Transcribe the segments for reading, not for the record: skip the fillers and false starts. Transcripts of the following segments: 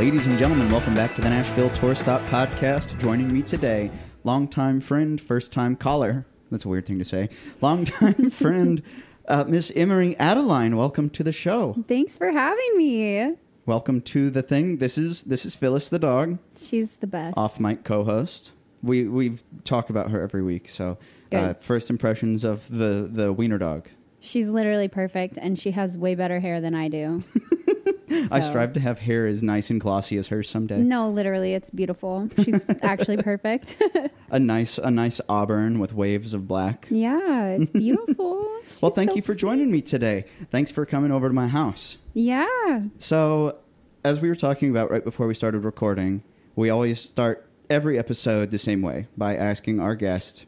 Ladies and gentlemen, welcome back to the Nashville Tour Stop Podcast. Joining me today, longtime friend, first-time caller. That's a weird thing to say. Longtime friend, Miss Emery Adeline. Welcome to the show. Thanks for having me. Welcome to the thing. This is Phyllis the dog. She's the best. Off-mic co-host. We talk about her every week. So first impressions of the wiener dog. She's literally perfect, and she has way better hair than I do. I strive to have hair as nice and glossy as hers someday. No, literally, it's beautiful. She's actually perfect. a nice auburn with waves of black. Yeah, it's beautiful. Well, thank you for joining me today. Thanks for coming over to my house. Yeah. So, as we were talking about right before we started recording, we always start every episode the same way, by asking our guest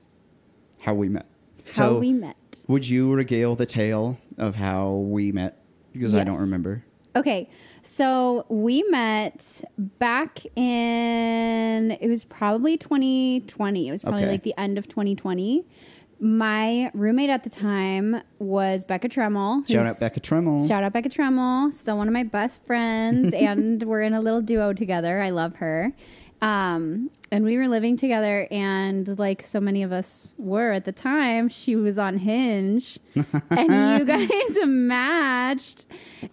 how we met. How we met. Would you regale the tale of how we met? Because I don't remember. Okay, so we met back in, it was probably 2020. It was probably like the end of 2020. My roommate at the time was Becca Tremmel. Shout out Becca Tremmel. Shout out Becca Tremmel. Still one of my best friends. And we're in a little duo together. I love her. And we were living together, and like so many of us were at the time, she was on Hinge, and you guys matched,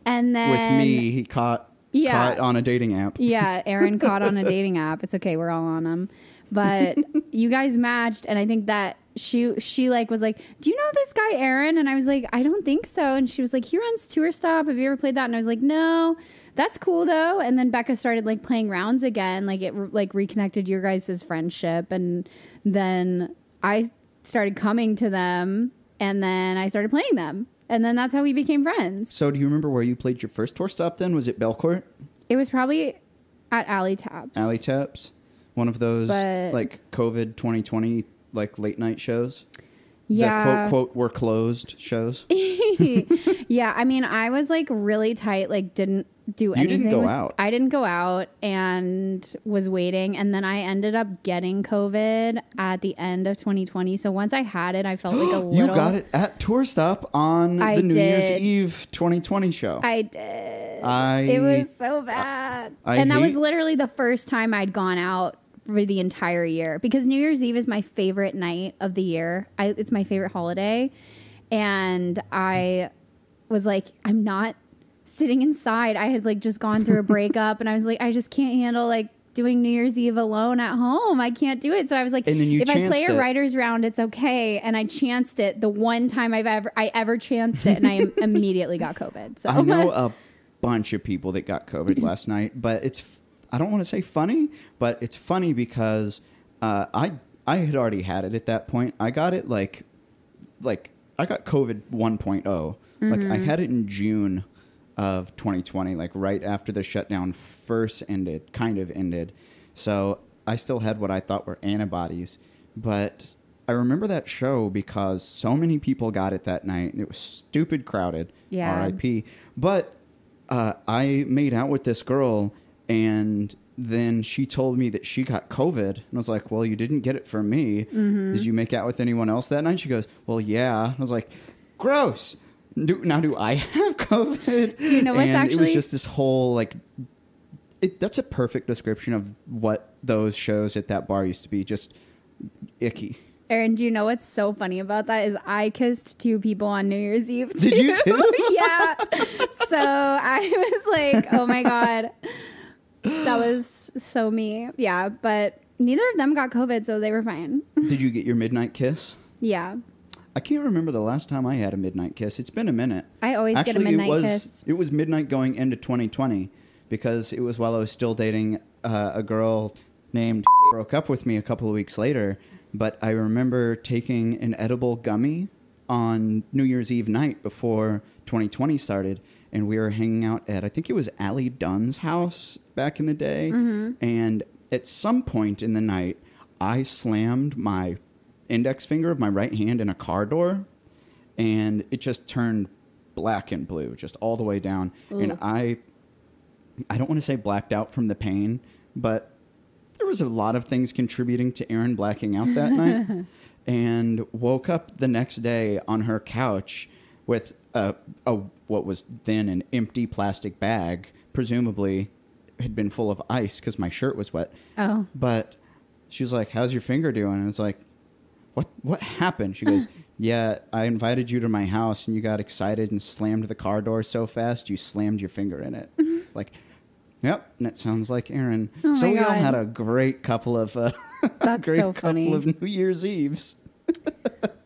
and then with me, he caught on a dating app. Yeah, Aaron caught on a dating app. It's okay, we're all on them, but you guys matched, and I think that she like was like, "Do you know this guy Aaron?" And I was like, "I don't think so." And she was like, "He runs Tour Stop. Have you ever played that?" And I was like, "No." That's cool though. And then Becca started like playing rounds again. Like it like reconnected your guys' friendship. And then I started coming to them, and then I started playing them. And then that's how we became friends. So do you remember where you played your first tour stop then? Was it Belcourt? It was probably at Alley Taps. Alley Taps? One of those like COVID 2020 like late night shows? Yeah. That quote were closed shows? Yeah. I mean, I was like really tight, like didn't do anything. You didn't go out. I didn't go out and was waiting. And then I ended up getting COVID at the end of 2020. So once I had it, I felt like a little... You got it at Tour Stop on the New Year's Eve 2020 show. I did. It was so bad. And that was literally the first time I'd gone out for the entire year, because New Year's Eve is my favorite night of the year. It's my favorite holiday. And I was like, I'm not sitting inside. I had like just gone through a breakup, and I was like, I just can't handle like doing New Year's Eve alone at home. I can't do it. So I was like, if I play a writer's round, it's okay. And I chanced it the one time I ever chanced it, and I immediated got COVID. So I know a bunch of people that got COVID last night, but I don't want to say funny, but it's funny because I had already had it at that point. I got it like I got COVID 1.0. Mm-hmm. Like I had it in June of 2020, like right after the shutdown kind of ended. So I still had what I thought were antibodies. But I remember that show because so many people got it that night. It was stupid crowded. Yeah. R.I.P. But I made out with this girl, and then she told me that she got COVID. And I was like, well, you didn't get it from me. Mm-hmm. Did you make out with anyone else that night? She goes, well, yeah. I was like, gross. Do I have COVID? You know what's and it was just this whole, like, that's a perfect description of what those shows at that bar used to be. Just icky. Aaron, do you know what's so funny about that is I kissed 2 people on New Year's Eve too. Did you too? Yeah. So I was like, oh my God. That was so me. Yeah, but neither of them got COVID, so they were fine. Did you get your midnight kiss? Yeah. I can't remember the last time I had a midnight kiss. It's been a minute. I always get a midnight kiss. It was midnight going into 2020 because it was while I was still dating a girl named broke up with me a couple of weeks later. But I remember taking an edible gummy on New Year's Eve night before 2020 started. And we were hanging out at, I think it was Allie Dunn's house back in the day. Mm-hmm. And at some point in the night, I slammed my index finger of my right hand in a car door, and it just turned black and blue, just all the way down. Ooh. And I don't want to say blacked out from the pain, but there was a lot of things contributing to Aaron blacking out that night. And woke up the next day on her couch with what was then an empty plastic bag, presumably had been full of ice because my shirt was wet. Oh. But she was like, how's your finger doing? And it's like, what happened? She goes, yeah, I invited you to my house and you got excited and slammed the car door so fast you slammed your finger in it. Like, yep, that sounds like Aaron. Oh so we God. all had a great couple of That's so funny. couple of New Year's Eves.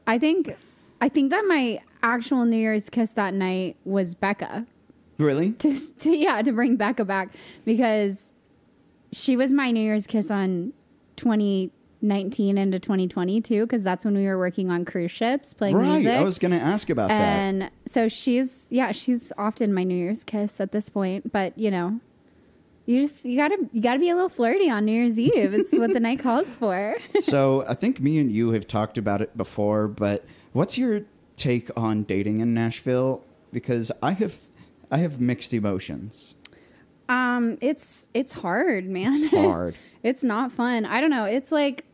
I think that my actual New Year's kiss that night was Becca. Really? To bring Becca back, because she was my New Year's kiss on 2019 into 2020 too, because that's when we were working on cruise ships playing music. Right, I was going to ask about that. And so she's often my New Year's kiss at this point, but you know, you gotta be a little flirty on New Year's Eve. It's what the night calls for. So I think me and you have talked about it before, but what's your take on dating in Nashville? Because I have mixed emotions. It's hard, man. It's hard. It's not fun. I don't know. It's like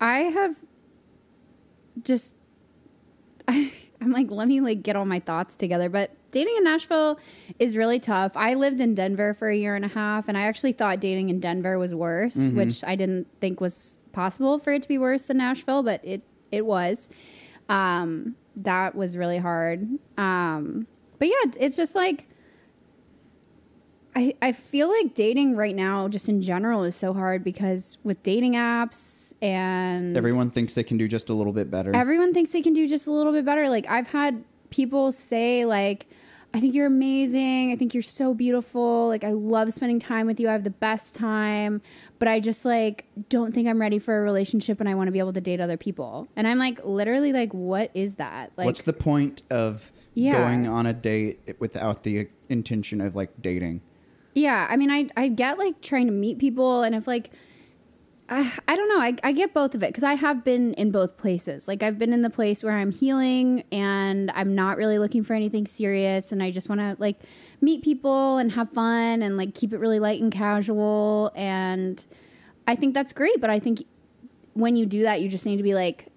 I'm like, let me like get all my thoughts together. But dating in Nashville is really tough. I lived in Denver for a year and a half, and I actually thought dating in Denver was worse, which I didn't think was possible for it to be worse than Nashville, but it was. That was really hard. But yeah, it's just like, I feel like dating right now, just in general, is so hard because with dating apps and everyone thinks they can do just a little bit better. Everyone thinks they can do just a little bit better. Like I've had people say like, I think you're amazing. I think you're so beautiful. Like I love spending time with you. I have the best time, but I just like don't think I'm ready for a relationship and I want to be able to date other people. And I'm like, literally like, what is that? Like, what's the point of going on a date without the intention of like dating? Yeah, I mean, I get like trying to meet people, and if like, I don't know, I get both of it because I have been in both places. Like I've been in the place where I'm healing and I'm not really looking for anything serious, and I just want to like meet people and have fun and like keep it really light and casual. And I think that's great, but I think when you do that, you just need to be like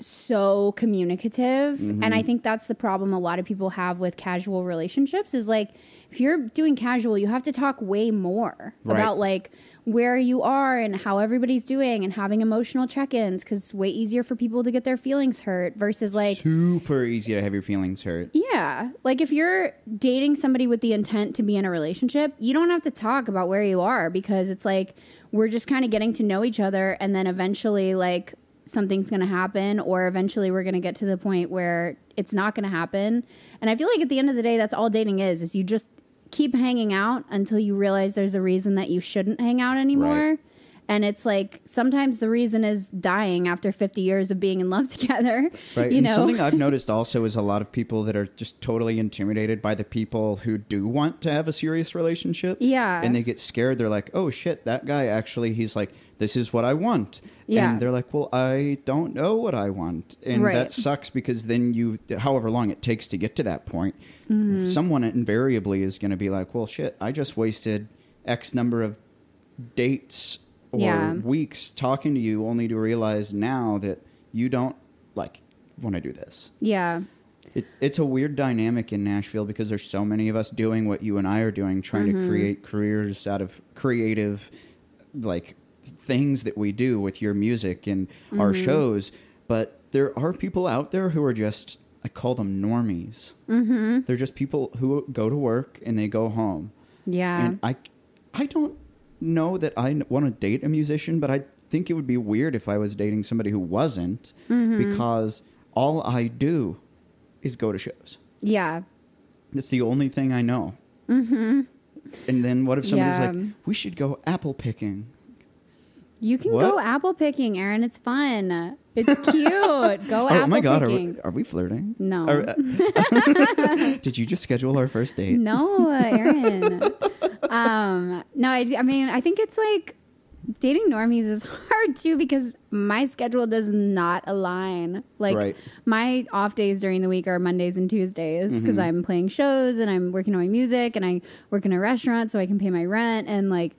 so communicative. And I think that's the problem a lot of people have with casual relationships is like, if you're doing casual, you have to talk way more about like where you are and how everybody's doing and having emotional check-ins, because it's way easier for people to get their feelings hurt versus like super easy to have your feelings hurt. Yeah. Like if you're dating somebody with the intent to be in a relationship, you don't have to talk about where you are, because it's like we're just kind of getting to know each other, and then eventually like something's going to happen, or eventually we're going to get to the point where it's not going to happen. And I feel like at the end of the day, that's all dating is you just keep hanging out until you realize there's a reason that you shouldn't hang out anymore. Right. And it's like sometimes the reason is dying after 50 years of being in love together. Right. And something I've noticed also is a lot of people that are just totally intimidated by the people who do want to have a serious relationship. Yeah. And they get scared. They're like, oh shit, that guy actually, he's like, this is what I want. Yeah. And they're like, well, I don't know what I want. And that sucks, because then however long it takes to get to that point, someone invariably is going to be like, well, shit, I just wasted X number of dates or weeks talking to you only to realize now that you don't like want to do this. Yeah. It's a weird dynamic in Nashville because there's so many of us doing what you and I are doing, trying to create careers out of creative like things that we do with your music and our shows. But there are people out there who are just, I call them normies. They're just people who go to work and they go home. Yeah. And I don't know that I want to date a musician, but I think it would be weird if I was dating somebody who wasn't, because all I do is go to shows. Yeah. That's the only thing I know. And then what if somebody's like, we should go apple picking? You can go apple picking, Aaron. It's fun. It's cute. Go apple picking. Oh my God, are we flirting? No. Did you just schedule our first date? No, Aaron. No, I mean, I think it's like dating normies is hard too, because my schedule does not align. Like my off days during the week are Mondays and Tuesdays, because I'm playing shows and I'm working on my music and I work in a restaurant so I can pay my rent. And like,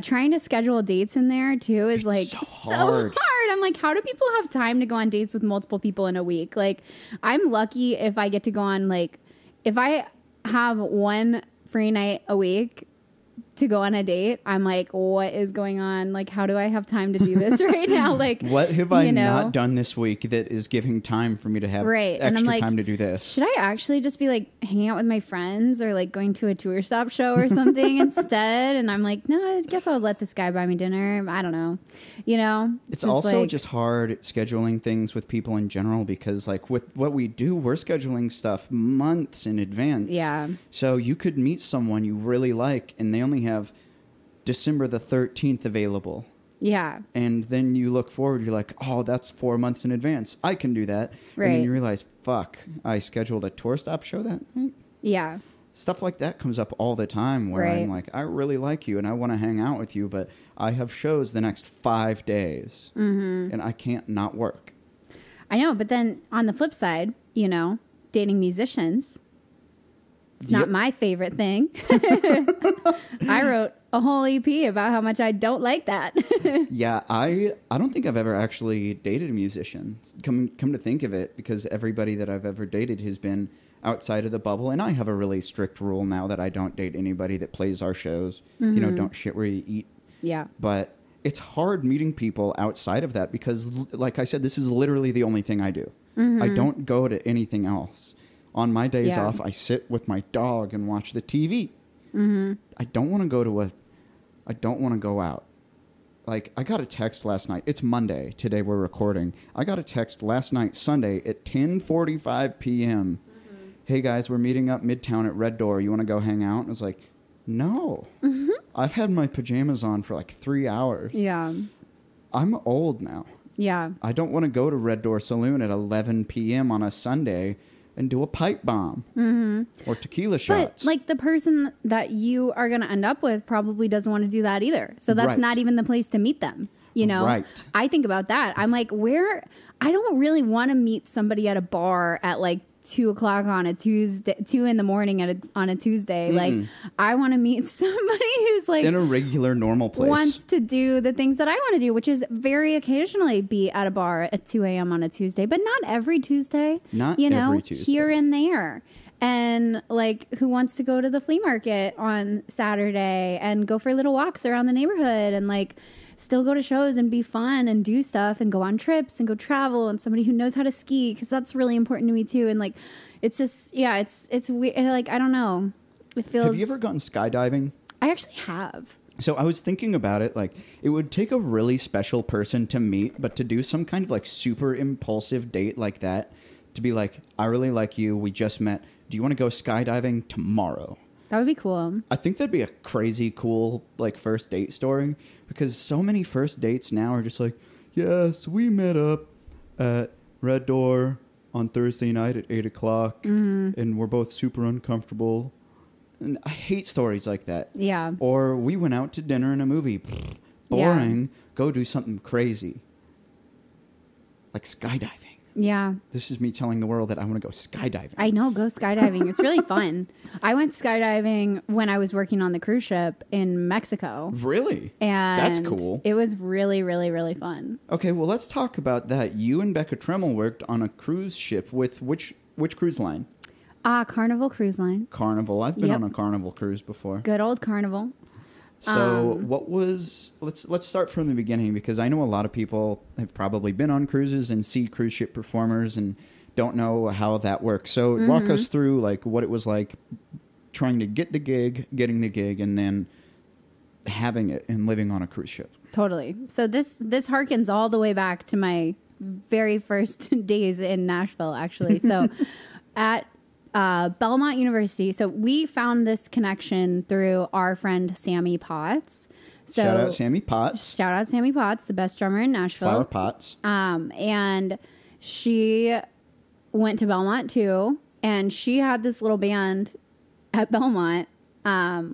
trying to schedule dates in there too is like so hard. I'm like, how do people have time to go on dates with multiple people in a week? Like, I'm lucky if I get to go on, like, if I have one free night a week to go on a date, I'm like, what is going on? Like, how do I have time to do this right now? Like, what have I not done this week that is giving time for me to have extra time to do this? Should I actually just be like hanging out with my friends or like going to a tour stop show or something instead? And I'm like, no, I guess I'll let this guy buy me dinner. I don't know. It's also like, just hard scheduling things with people in general, because like with what we do, we're scheduling stuff months in advance. Yeah. So you could meet someone you really like and they only have December the 13th available. Yeah. And then you look forward, you're like, oh, that's 4 months in advance. I can do that. Right. And then you realize, fuck, I scheduled a tour stop show that night. Yeah. Stuff like that comes up all the time where I'm like, I really like you and I want to hang out with you, but I have shows the next 5 days and I can't not work. I know, but then on the flip side, dating musicians, it's not my favorite thing. I wrote a whole EP about how much I don't like that. Yeah, I don't think I've ever actually dated a musician. Come to think of it, because everybody that I've ever dated has been outside of the bubble, and I have a really strict rule now that I don't date anybody that plays our shows. Don't shit where you eat. Yeah. But it's hard meeting people outside of that because, like I said, this is literally the only thing I do. I don't go to anything else. On my days off, I sit with my dog and watch the TV. I don't want to go out. Like, I got a text last night. It's Monday. Today we're recording. I got a text last night, Sunday, at 10:45 p.m. Hey, guys, we're meeting up Midtown at Red Door. You want to go hang out? And I was like, no. I've had my pajamas on for like 3 hours. Yeah. I'm old now. Yeah. I don't want to go to Red Door Saloon at 11 p.m. on a Sunday and do a pipe bomb or tequila shots. But like the person that you are going to end up with probably doesn't want to do that either. So that's not even the place to meet them. Right. I think about that. I'm like, I don't really want to meet somebody at a bar at like 2:00 on a Tuesday, 2 a.m. on a Tuesday. Like, I want to meet somebody who's like in a regular, normal place, wants to do the things that I want to do, which is very occasionally be at a bar at 2 a.m. on a Tuesday, but not every Tuesday. Not every Tuesday. Here and there. And like, who wants to go to the flea market on Saturday and go for little walks around the neighborhood and like still go to shows and be fun and do stuff and go on trips and go travel, and somebody who knows how to ski, because that's really important to me too. And like, it's just, it's weird. Like, I don't know. It feels. Have you ever gone skydiving? I actually have. So I was thinking about it, like, it would take a really special person to meet, but to do some kind of like super impulsive date like that, to be like, I really like you, we just met, do you want to go skydiving tomorrow? That would be cool. I think that'd be a crazy cool like first date story, because so many first dates now are just like, yes, we met up at Red Door on Thursday night at 8:00 and we're both super uncomfortable. And I hate stories like that. Yeah. Or we went out to dinner and a movie. Boring. Yeah. Go do something crazy. Like skydiving. Yeah. This is me telling the world that I want to go skydiving. I know, go skydiving. It's really fun. I went skydiving when I was working on the cruise ship in Mexico. Really? And that's cool. It was really, really, really fun. Okay, well, let's talk about that. You and Becca Tremmel worked on a cruise ship with which cruise line? Carnival Cruise Line. Carnival. I've been on a Carnival cruise before. Good old Carnival. So what was, let's start from the beginning, because I know a lot of people have probably been on cruises and see cruise ship performers and don't know how that works. So walk us through like what it was like trying to get the gig, getting the gig, and then having it and living on a cruise ship. Totally. So this harkens all the way back to my very first days in Nashville, actually. So at Belmont University. So we found this connection through our friend Sammy Potts. So shout out Sammy Potts. Shout out Sammy Potts, the best drummer in Nashville. Flower Potts. And she went to Belmont too, and she had this little band at Belmont. I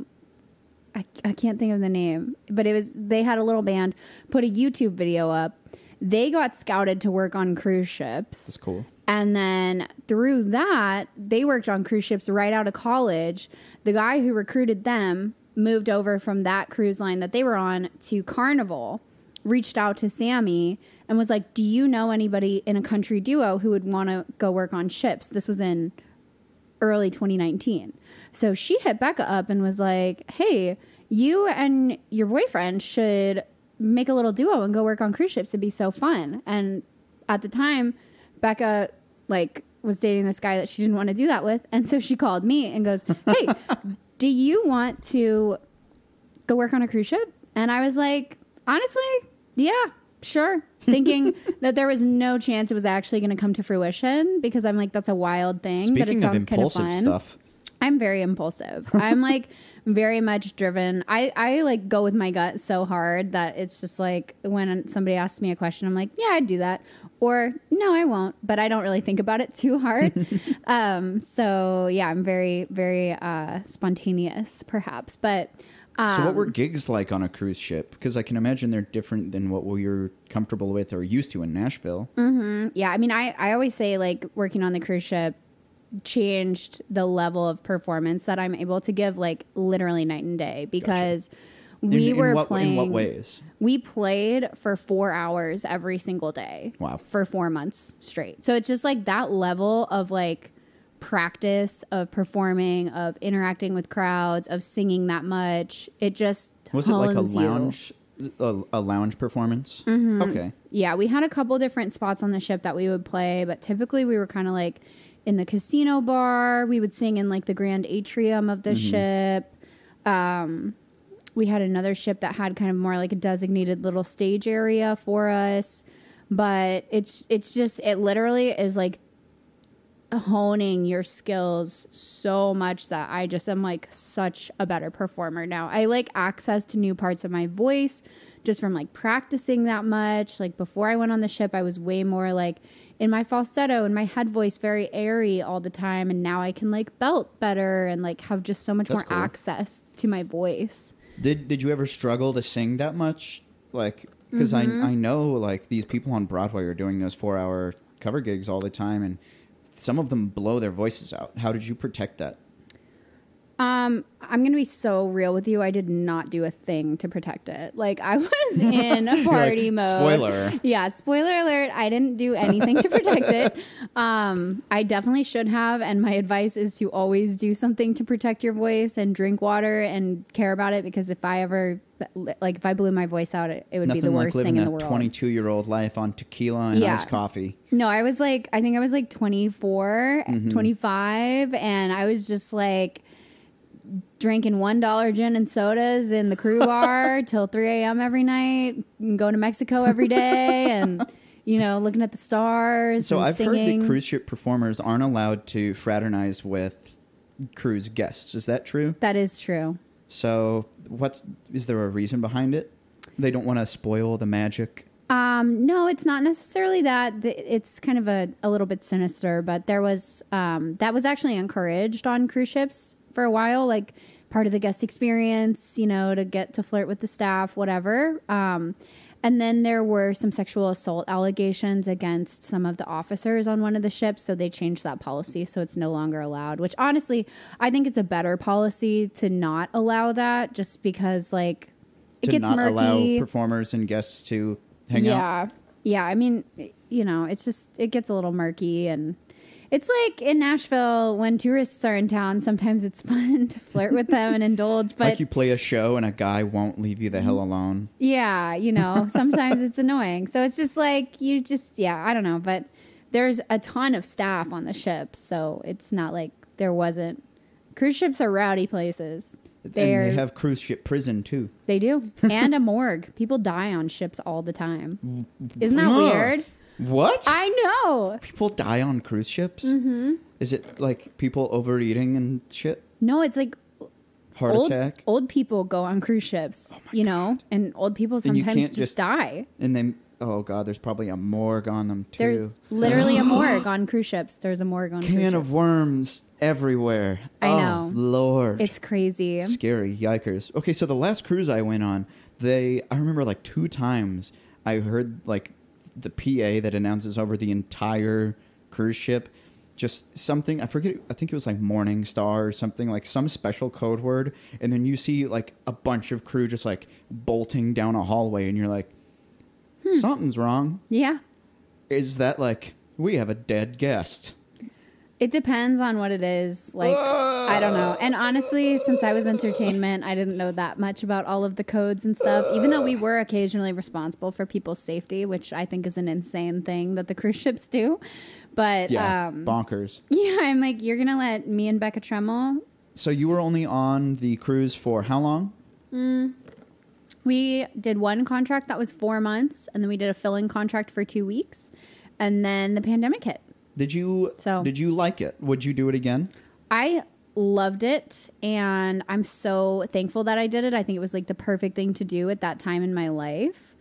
can't think of the name, but they had a little band, put a YouTube video up. They got scouted to work on cruise ships. That's cool. And then through that, they worked on cruise ships right out of college. The guy who recruited them moved over from that cruise line that they were on to Carnival, reached out to Sammy and was like, do you know anybody in a country duo who would want to go work on ships? This was in early 2019. So she hit Becca up and was like, hey, you and your boyfriend should make a little duo and go work on cruise ships. It'd be so fun. And at the time, Becca was dating this guy that she didn't want to do that with. And so she called me and goes, hey, do you want to go work on a cruise ship? And I was like, honestly, yeah, sure. Thinking that there was no chance it was actually going to come to fruition, because I'm like, that's a wild thing. But it sounds kind of fun. Stuff. I'm very impulsive. I'm very much driven. I go with my gut so hard that it's just like when somebody asks me a question, I'm like, yeah, I'd do that. Or no, I won't. But I don't really think about it too hard. So yeah, I'm very, very spontaneous perhaps. But so what were gigs like on a cruise ship? Because I can imagine they're different than what you're comfortable with or used to in Nashville. Mm-hmm. Yeah. I mean, I always say working on the cruise ship changed the level of performance that I'm able to give, literally night and day, because we were playing. In what ways? We played for 4 hours every single day. Wow. For 4 months straight. So it's just that level of practice of performing, of interacting with crowds, of singing that much. It just was it like a lounge performance? Mm-hmm. Okay. Yeah, we had a couple different spots on the ship that we would play, but typically we were kind of in the casino bar. We would sing in the grand atrium of the ship. We had another ship that had kind of more a designated little stage area for us. But it literally is honing your skills so much that I just am such a better performer now. I access to new parts of my voice just from practicing that much. Before I went on the ship, I was way more in my falsetto and my head voice, very airy all the time. And now I can belt better and have just so much more access to my voice. Did you ever struggle to sing that much? Because I know these people on Broadway are doing those 4-hour cover gigs all the time, and some of them blow their voices out. How did you protect that? I'm going to be so real with you. I did not do a thing to protect it. I was in a party mode. Spoiler. Yeah, spoiler alert. I didn't do anything to protect it. I definitely should have. And my advice is to always do something to protect your voice and drink water and care about it. Because if I ever, if I blew my voice out, it would be the worst thing in the world. 22-year-old life on tequila and iced coffee. No, I was I think I was 24, 25. And I was just drinking $1 gin and sodas in the crew bar till 3 a.m. every night, and going to Mexico every day, and looking at the stars. So I've singing. heard that cruise ship performers aren't allowed to fraternize with cruise guests. Is that true? That is true. So is there a reason behind it? They don't want to spoil the magic? No, it's not necessarily that. It's kind of a little bit sinister, but there was that was actually encouraged on cruise ships for a while, part of the guest experience, to get to flirt with the staff, whatever. And then there were some sexual assault allegations against some of the officers on one of the ships. So they changed that policy. So it's no longer allowed, which honestly, I think it's a better policy to not allow that, just because it gets murky. To not allow performers and guests to hang out? Yeah. I mean, it gets a little murky, and it's in Nashville, when tourists are in town, sometimes it's fun to flirt with them and indulge. But you play a show and a guy won't leave you the hell alone. Yeah, sometimes it's annoying. So it's just I don't know. But there's a ton of staff on the ship, so it's not there wasn't. Cruise ships are rowdy places. And they have cruise ship prison, too. They do. And a morgue. People die on ships all the time. Isn't that weird? What? I know. People die on cruise ships? Mm-hmm. Is it people overeating and shit? No, it's heart attack. Old people go on cruise ships, God. And old people sometimes just die. And then, oh God, there's probably a morgue on them too. There's literally a morgue on cruise ships. There's a morgue on cruise ships. Can of worms everywhere. I know. Oh, Lord. It's crazy. Scary. Yikers. Okay, so the last cruise I went on, I remember 2 times I heard the PA that announces over the entire cruise ship, just something, I forget, I think it was Morning Star or something, some special code word, and then you see a bunch of crew just bolting down a hallway, and you're something's wrong. Yeah. Is that we have a dead guest? It depends on what it is. Like, I don't know. And honestly, since I was entertainment, I didn't know that much about all of the codes and stuff, even though we were occasionally responsible for people's safety, which I think is an insane thing that the cruise ships do. But bonkers. Yeah, I'm like, you're going to let me and Becca Tremmel. So you were only on the cruise for how long? We did one contract that was 4 months, and then we did a fill-in contract for 2 weeks, and then the pandemic hit. Did you like it? Would you do it again? I loved it, and I'm so thankful that I did it. I think it was like the perfect thing to do at that time in my life,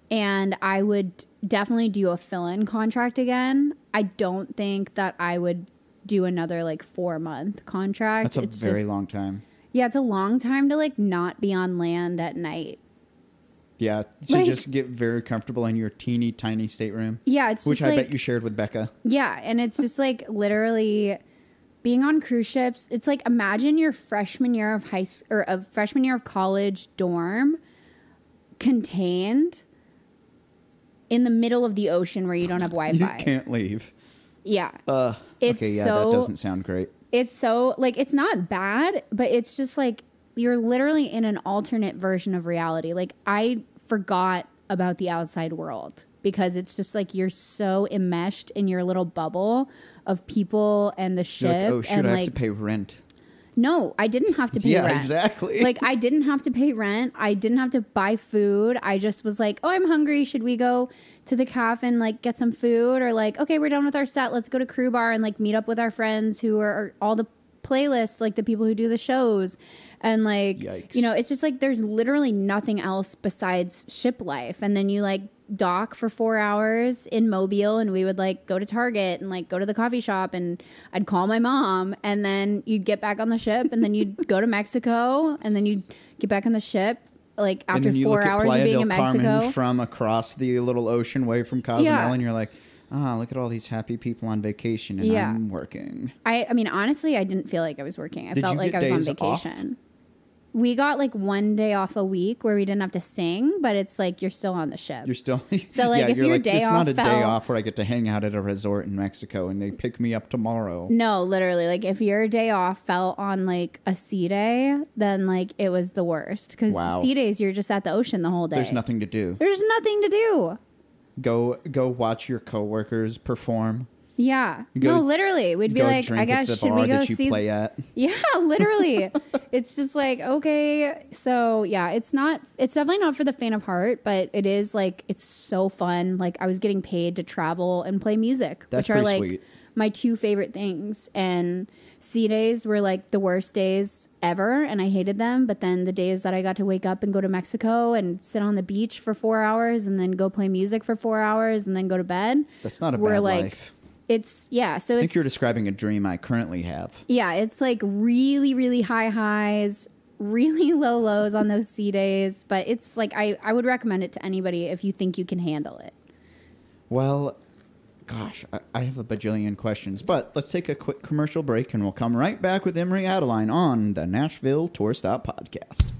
and I would definitely do a fill-in contract again. I don't think that I would do another like 4-month contract. That's a very long time. Yeah, it's a long time to like not be on land at night. Yeah, to just get very comfortable in your teeny tiny stateroom. Yeah, it's which just I bet you shared with Becca. Yeah, and it's just like literally being on cruise ships. It's like imagine your freshman year of freshman year of college dorm contained in the middle of the ocean where you don't have Wi-Fi. You can't leave. Yeah. That doesn't sound great. It's so like it's not bad, but it's just like you're literally in an alternate version of reality. Like I forgot about the outside world because it's just like you're so enmeshed in your little bubble of people and the ship. Like, oh, shoot, and I have to pay rent. No, I didn't have to pay rent. Yeah, exactly. Like I didn't have to pay rent. I didn't have to buy food. I just was like, oh, I'm hungry. Should we go to the cafe and like get some food? Or like, okay, we're done with our set. Let's go to Crew Bar and like meet up with our friends who are all the playlists, like the people who do the shows. And like, Yikes. you know, it's just like there's literally nothing else besides ship life. And then you like dock for 4 hours in Mobile, and we would like go to Target and like go to the coffee shop, and I'd call my mom, and then you'd get back on the ship, and then you'd go to Mexico, and then you'd get back on the ship like after 4 hours of being in Mexico. Carmen from across the little ocean way from Cozumel, and you're like, look at all these happy people on vacation, and I'm working. I mean, honestly, I didn't feel like I was working. I felt like I was on vacation. We got like 1 day off a week where we didn't have to sing, but it's like you're still on the ship. You're still so like if your day off, it's not a day off where I get to hang out at a resort in Mexico and they pick me up tomorrow. No, literally, like if your day off fell on like a sea day, then like it was the worst because sea days you're just at the ocean the whole day. There's nothing to do. There's nothing to do. Go watch your coworkers perform. Yeah. No, literally. We'd be like, I guess, should we go see... play at? Yeah, literally. It's just like, okay. So, yeah, it's definitely not for the faint of heart, but it is like, it's so fun. Like, I was getting paid to travel and play music, which are like sweet. My two favorite things. And sea days were like the worst days ever, and I hated them. But then the days that I got to wake up and go to Mexico and sit on the beach for 4 hours and then go play music for 4 hours and then go to bed. That's not a bad life. So I think you're describing a dream I currently have. Yeah, it's like really, really high highs, really low lows on those sea days. But it's like, I would recommend it to anybody if you think you can handle it. Well, gosh, I have a bajillion questions. But let's take a quick commercial break, and we'll come right back with Emery Adeline on the Nashville Tour Stop Podcast.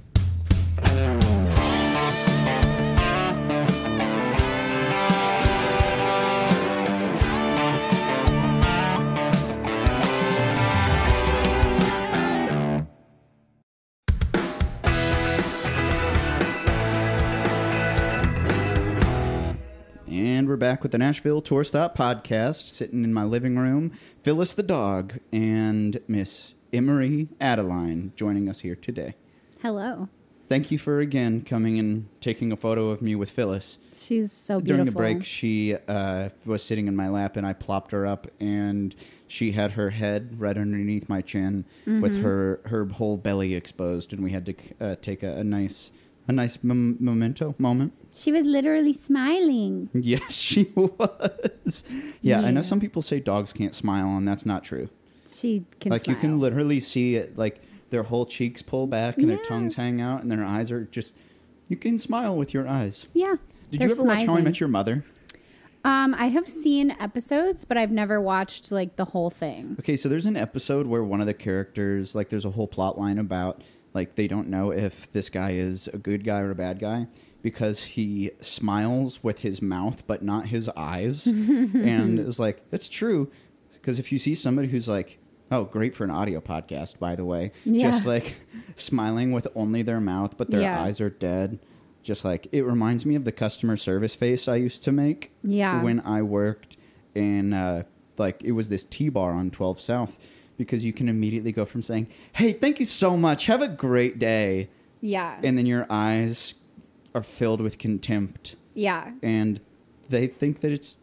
And we're back with the Nashville Tour Stop Podcast, sitting in my living room. Phyllis the dog and Miss Emery Adeline joining us here today. Hello. Thank you for, again, coming and taking a photo of me with Phyllis. She's so beautiful. During the break, she was sitting in my lap, and I plopped her up, and she had her head right underneath my chin with her whole belly exposed, and we had to take a nice memento moment. She was literally smiling. Yes, she was. Yeah, I know some people say dogs can't smile, and that's not true. She can like smile. You can literally see it, like their whole cheeks pull back and their tongues hang out and their eyes are just, you can smile with your eyes. Yeah. Did you ever watch How I Met Your Mother? I have seen episodes, but I've never watched like the whole thing. Okay, so there's an episode where one of the characters, like there's a whole plot line about like they don't know if this guy is a good guy or a bad guy because he smiles with his mouth but not his eyes. And it's like, that's true. Because if you see somebody who's like, oh, great for an audio podcast, by the way, just like smiling with only their mouth, but their eyes are dead. Just like, it reminds me of the customer service face I used to make when I worked in, like, it was this T-bar on 12 South, because you can immediately go from saying, hey, thank you so much, have a great day. Yeah. And then your eyes are filled with contempt. Yeah. And they think that it's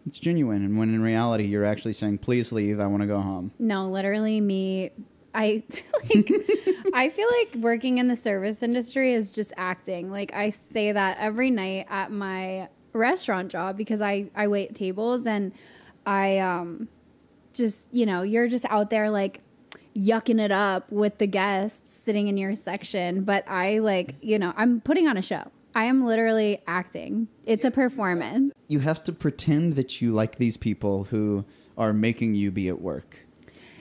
genuine, and when in reality you're actually saying, please leave, I want to go home. No, literally me. I feel like working in the service industry is just acting. Like, I say that every night at my restaurant job, because I wait tables, and I just, you know, you're just out there like yucking it up with the guests sitting in your section, but I like, you know, I'm putting on a show. I am literally acting. It's a performance. You have to pretend that you like these people who are making you be at work.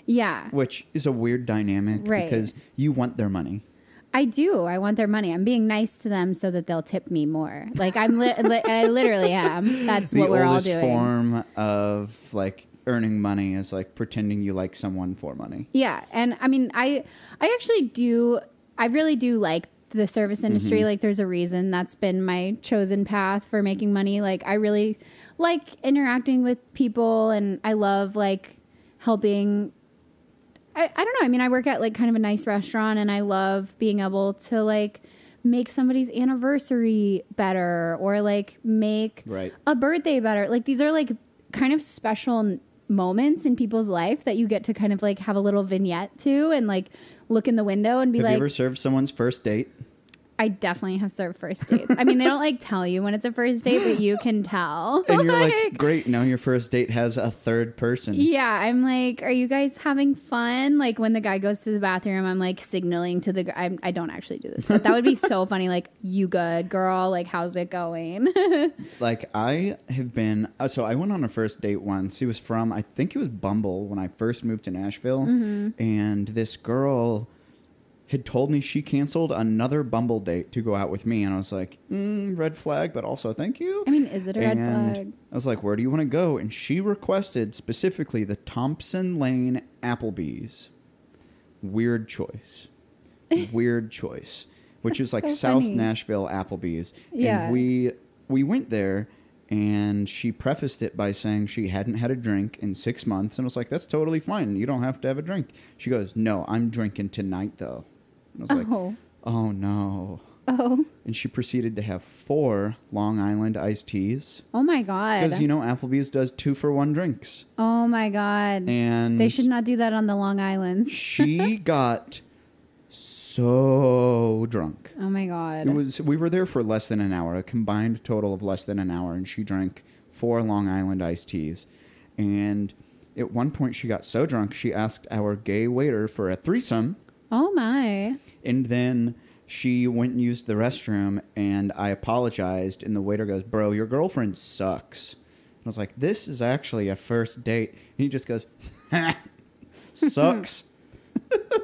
Yeah. Which is a weird dynamic, right? Because you want their money. I do. I want their money. I'm being nice to them so that they'll tip me more. Like, I literally am. That's what we're all doing. The oldest form of like earning money is like pretending you like someone for money. Yeah. And I mean, I actually do. I really do like the service industry. Like, there's a reason that's been my chosen path for making money. Like, I really like interacting with people, and I love like helping. I don't know. I mean, I work at like kind of a nice restaurant, and I love being able to like make somebody's anniversary better, or like make a birthday better. Like, these are like kind of special moments in people's life that you get to kind of like have a little vignette to, and like look in the window and be like, have you ever served someone's first date? I definitely have served first dates. I mean, they don't like tell you when it's a first date, but you can tell. And you're like, great, now your first date has a third person. Yeah, I'm like, are you guys having fun? Like, when the guy goes to the bathroom, I'm like signaling to the guy. I don't actually do this, but that would be so funny. Like, you good, girl? Like, how's it going? Like, I have been, so I went on a first date once. It was from, I think it was Bumble when I first moved to Nashville. And this girl had told me she canceled another Bumble date to go out with me. And I was like, red flag, but also thank you. I mean, is it a red flag? I was like, where do you want to go? And she requested specifically the Thompson Lane Applebee's. Weird choice. Weird choice. Which is like so South funny. Nashville Applebee's. Yeah. And we went there, and she prefaced it by saying she hadn't had a drink in 6 months. And I was like, that's totally fine. You don't have to have a drink. She goes, no, I'm drinking tonight, though. And I was like, oh, no. Oh. And she proceeded to have 4 Long Island iced teas. Oh, my God. Because, you know, Applebee's does 2-for-1 drinks. Oh, my God. And they should not do that on the Long Islands. She got so drunk. Oh, my God. We were there for less than an hour, a combined total of less than an hour, and she drank 4 Long Island iced teas. And at one point, she got so drunk, she asked our gay waiter for a threesome. Oh, my. And then she went and used the restroom, and I apologized, and the waiter goes, bro, your girlfriend sucks. And I was like, this is actually a first date. And he just goes, sucks.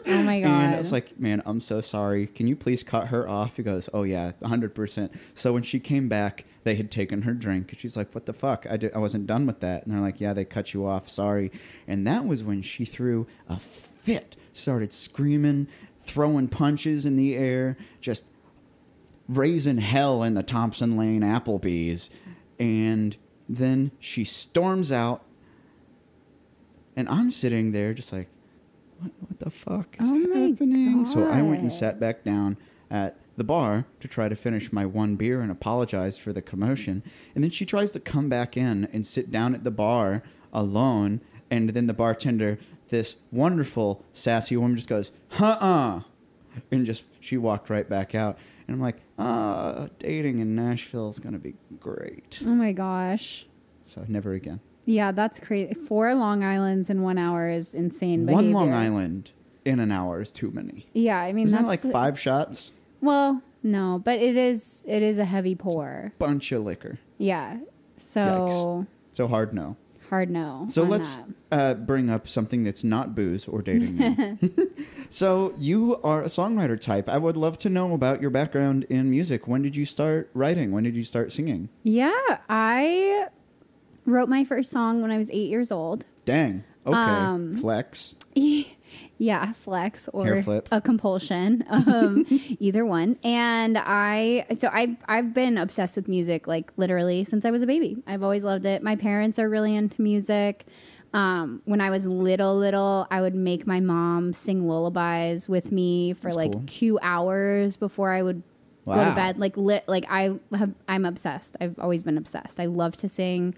Oh, my God. And I was like, man, I'm so sorry. Can you please cut her off? He goes, oh, yeah, 100%. So when she came back, they had taken her drink. She's like, what the fuck? I wasn't done with that. And they're like, yeah, they cut you off. Sorry. And that was when she threw a fit, started screaming, throwing punches in the air, just raising hell in the Thompson Lane Applebee's. And then she storms out. And I'm sitting there just like, what the fuck is happening? God. So I went and sat back down at the bar to try to finish my 1 beer and apologize for the commotion. And then she tries to come back in and sit down at the bar alone. And then the bartender, this wonderful, sassy woman, just goes, and she walked right back out. And I'm like, dating in Nashville is going to be great. Oh, my gosh. So never again. Yeah, that's crazy. 4 Long Islands in 1 hour is insane behavior. 1 Long Island in an hour is too many. Yeah, I mean, isn't that like 5 shots? Well, no, but it is a heavy pour. Bunch of liquor. Yeah. So. Yikes. So hard no. Hard no. So let's bring up something that's not booze or dating. So you are a songwriter type. I would love to know about your background in music. When did you start writing? When did you start singing? Yeah, I wrote my first song when I was 8 years old. Dang. Okay. Flex. Yeah, flex or Hair flip. a compulsion, either one. And I've been obsessed with music, like literally since I was a baby. I've always loved it. My parents are really into music. When I was little, I would make my mom sing lullabies with me for That's cool. 2 hours before I would go to bed. I'm obsessed. I've always been obsessed. I love to sing.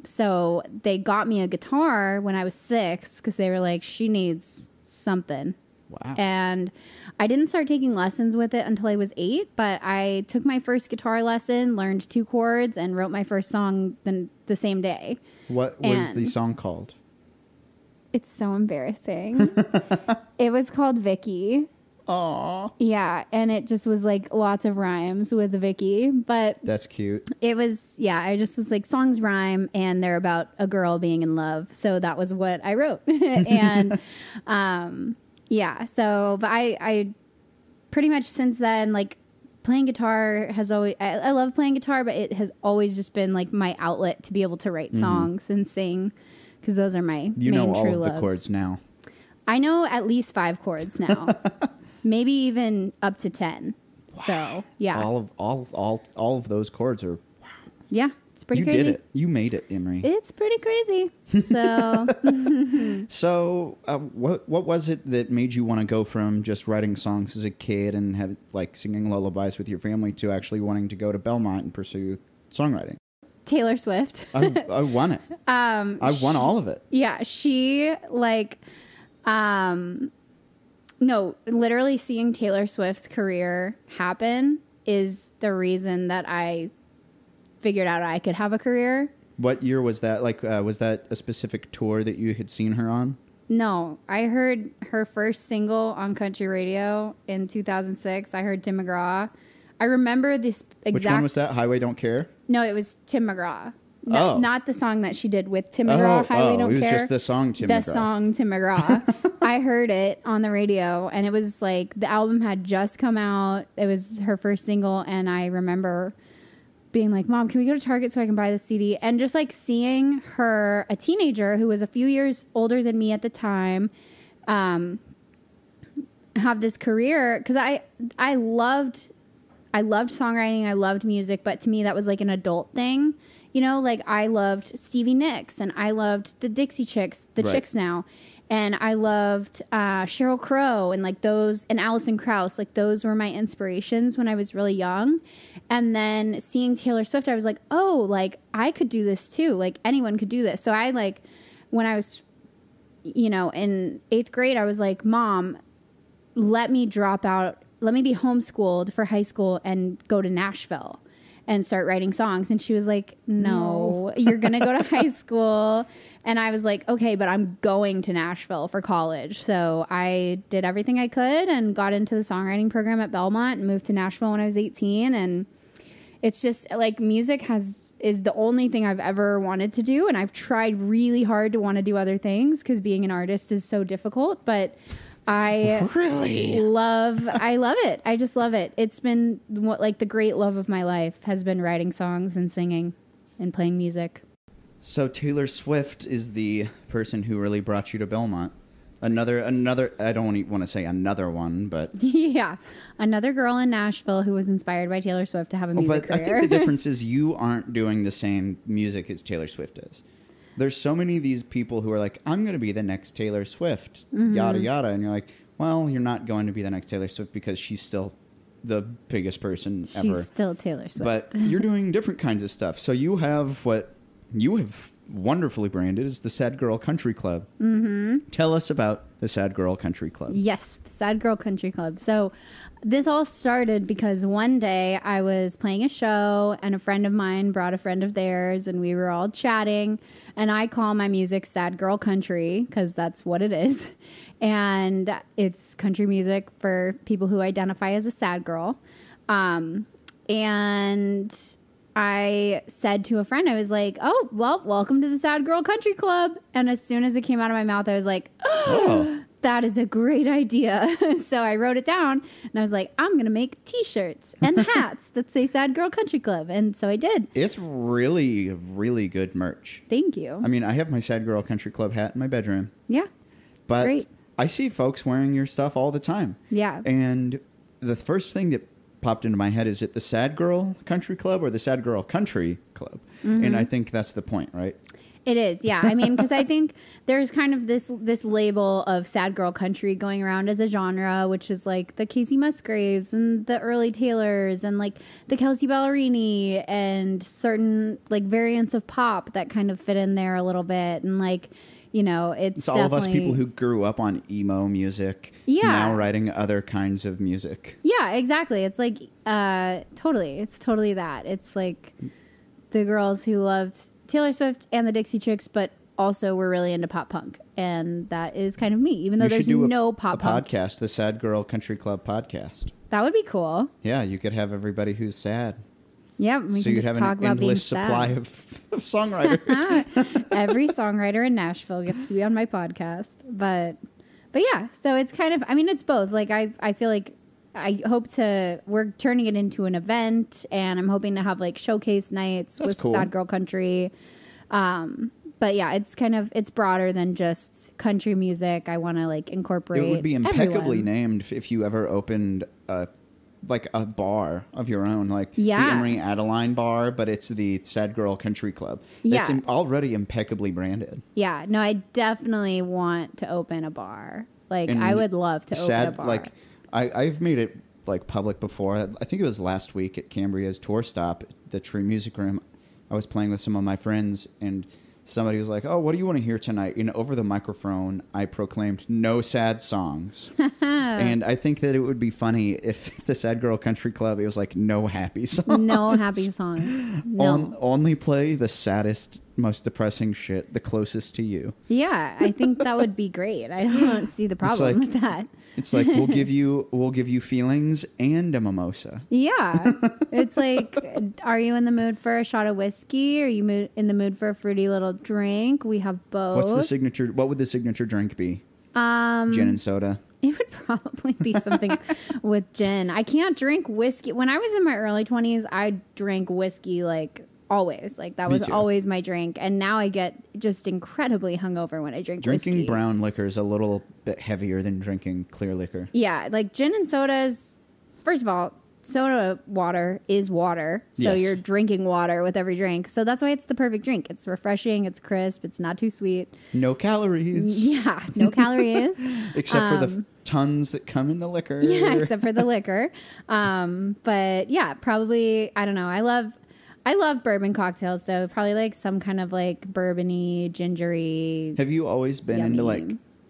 So they got me a guitar when I was 6 because they were like, she needs something. Wow. And I didn't start taking lessons with it until I was 8, but I took my first guitar lesson, learned 2 chords, and wrote my first song the same day. What was the song called? It's so embarrassing. It was called Vicky. Aww. Yeah, and it just was like lots of rhymes with Vicky, but that's cute. It was, I just was like, songs rhyme and they're about a girl being in love, so that was what I wrote. And but I pretty much since then, like, playing guitar has always, I love playing guitar, but it has always just been like my outlet to be able to write songs and sing, because those are my main true loves. You know all of the chords now. I know at least 5 chords now. Maybe even up to 10. Wow. So, yeah. All of those chords are, wow. Yeah, it's pretty crazy. You did it. You made it, Emery. It's pretty crazy. So, so what was it that made you want to go from just writing songs as a kid and have like singing lullabies with your family to actually wanting to go to Belmont and pursue songwriting? Taylor Swift. I won it. I won all of it. Yeah, she no, literally seeing Taylor Swift's career happen is the reason that I figured out I could have a career. What year was that? Like, was that a specific tour that you had seen her on? No, I heard her first single on country radio in 2006. I heard Tim McGraw. I remember this exact... Which one was that? Highway Don't Care? No, it was Tim McGraw. No, not the song that she did with Tim McGraw, Highway Don't Care. It was just the song Tim McGraw. The song Tim McGraw. I heard it on the radio, and it was like the album had just come out. It was her first single, and I remember being like, Mom, can we go to Target so I can buy the CD? And just like seeing her, a teenager who was a few years older than me at the time, have this career, because I loved songwriting, I loved music, but to me that was like an adult thing. You know, like I loved Stevie Nicks and I loved the Dixie Chicks, Chicks Now. And I loved Sheryl Crow and like those, and Alison Krauss. Like those were my inspirations when I was really young. And then seeing Taylor Swift, I was like, oh, like I could do this too. Like anyone could do this. So I like, when I was, in 8th grade, I was like, Mom, let me drop out. Let me be homeschooled for high school and go to Nashville and start writing songs. And she was like, no, you're going to go to high school. And I was like, okay, but I'm going to Nashville for college. So I did everything I could and got into the songwriting program at Belmont and moved to Nashville when I was 18. And it's just like music is the only thing I've ever wanted to do. And I've tried really hard to want to do other things because being an artist is so difficult. But I love it. I just love it. It's been like the great love of my life has been writing songs and singing and playing music. So Taylor Swift is the person who really brought you to Belmont. Another, I don't want to say another one, but... Yeah, another girl in Nashville who was inspired by Taylor Swift to have a music career. I think the difference is you aren't doing the same music as Taylor Swift is. There's so many of these people who are like, I'm going to be the next Taylor Swift, yada, yada. And you're like, well, you're not going to be the next Taylor Swift because she's still the biggest person ever. She's still Taylor Swift. But you're doing different kinds of stuff. So you have what you have wonderfully branded as the Sad Girl Country Club. Mm-hmm. Tell us about the Sad Girl Country Club. Yes, the Sad Girl Country Club. So this all started because one day I was playing a show and a friend of mine brought a friend of theirs and we were all chatting, and I call my music Sad Girl Country because that's what it is. And it's country music for people who identify as a sad girl. And I said to a friend, I was like, oh, well, welcome to the Sad Girl Country Club. And as soon as it came out of my mouth, I was like, oh, that is a great idea. So I wrote it down and I was like, I'm going to make t-shirts and hats that say Sad Girl Country Club. And so I did. It's really, really good merch. Thank you. I mean, I have my Sad Girl Country Club hat in my bedroom. Yeah. But great. I see folks wearing your stuff all the time. Yeah. And the first thing that popped into my head, is it the Sad Girl Country Club or the Sad Girl Country Club? Mm-hmm. And I think that's the point, right? It is, yeah. I mean, because I think there's kind of this label of sad girl country going around as a genre, which is like the Casey Musgraves and the early Taylors and like the Kelsey Ballerini and certain like variants of pop that kind of fit in there a little bit. And like, you know, it's all of us people who grew up on emo music, now writing other kinds of music. Yeah, exactly. It's like, totally. It's totally that. It's like the girls who loved Taylor Swift and the Dixie Chicks, but also were really into pop punk. And that is kind of me, even though there's no pop punk. Podcast, the Sad Girl Country Club podcast. That would be cool. Yeah, you could have everybody who's sad. Yeah, we can just talk about being sad. So you have an endless supply of songwriters. Every songwriter in Nashville gets to be on my podcast. But yeah, so it's kind of, I mean, it's both. Like, I feel like we're turning it into an event, and I'm hoping to have like showcase nights with cool. Sad Girl Country. But yeah, it's kind of, it's broader than just country music. I want to like incorporate. It would be impeccably everyone. named if you ever opened like a bar of your own, like the Emery Adeline bar, but it's the Sad Girl Country Club. Yeah. It's already impeccably branded. Yeah, no, I definitely want to open a bar. Like, and I would love to open a bar. Like, I've made it like public before. I think it was last week at Cambria's tour stop, the True Music Room. I was playing with some of my friends, and somebody was like, "Oh, what do you want to hear tonight?" And over the microphone, I proclaimed, "No sad songs." And I think that it would be funny if the Sad Girl Country Club, it was like, no happy songs. No happy songs. No. Only play the saddest, most depressing shit, the closest to you. Yeah, I think that would be great. I don't see the problem with that. It's like, we'll give you feelings and a mimosa. Yeah. It's like, are you in the mood for a shot of whiskey? Are you in the mood for a fruity little drink? We have both. What would the signature drink be? Gin and soda. It would probably be something with gin. I can't drink whiskey. When I was in my early 20s, I drank whiskey like always. Like that was always my drink. And now I get just incredibly hungover when I drink whiskey. Drinking brown liquor is a little bit heavier than drinking clear liquor. Yeah, like gin and sodas, first of all, soda water is water. So you're drinking water with every drink. So that's why it's the perfect drink. It's refreshing. It's crisp. It's not too sweet. No calories. Yeah, no calories. Except for the tons that come in the liquor. Yeah, except for the liquor. But yeah, probably, I don't know. I love bourbon cocktails, though. Probably like some kind of like bourbony, gingery. Have you always been yummy. Into like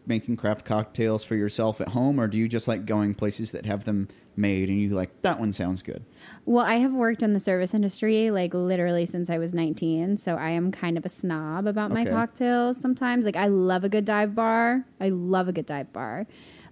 making craft cocktails for yourself at home, or do you just like going places that have them made and you like, that one sounds good? Well, I have worked in the service industry like literally since I was 19, so I am kind of a snob about my cocktails sometimes. Like, I love a good dive bar.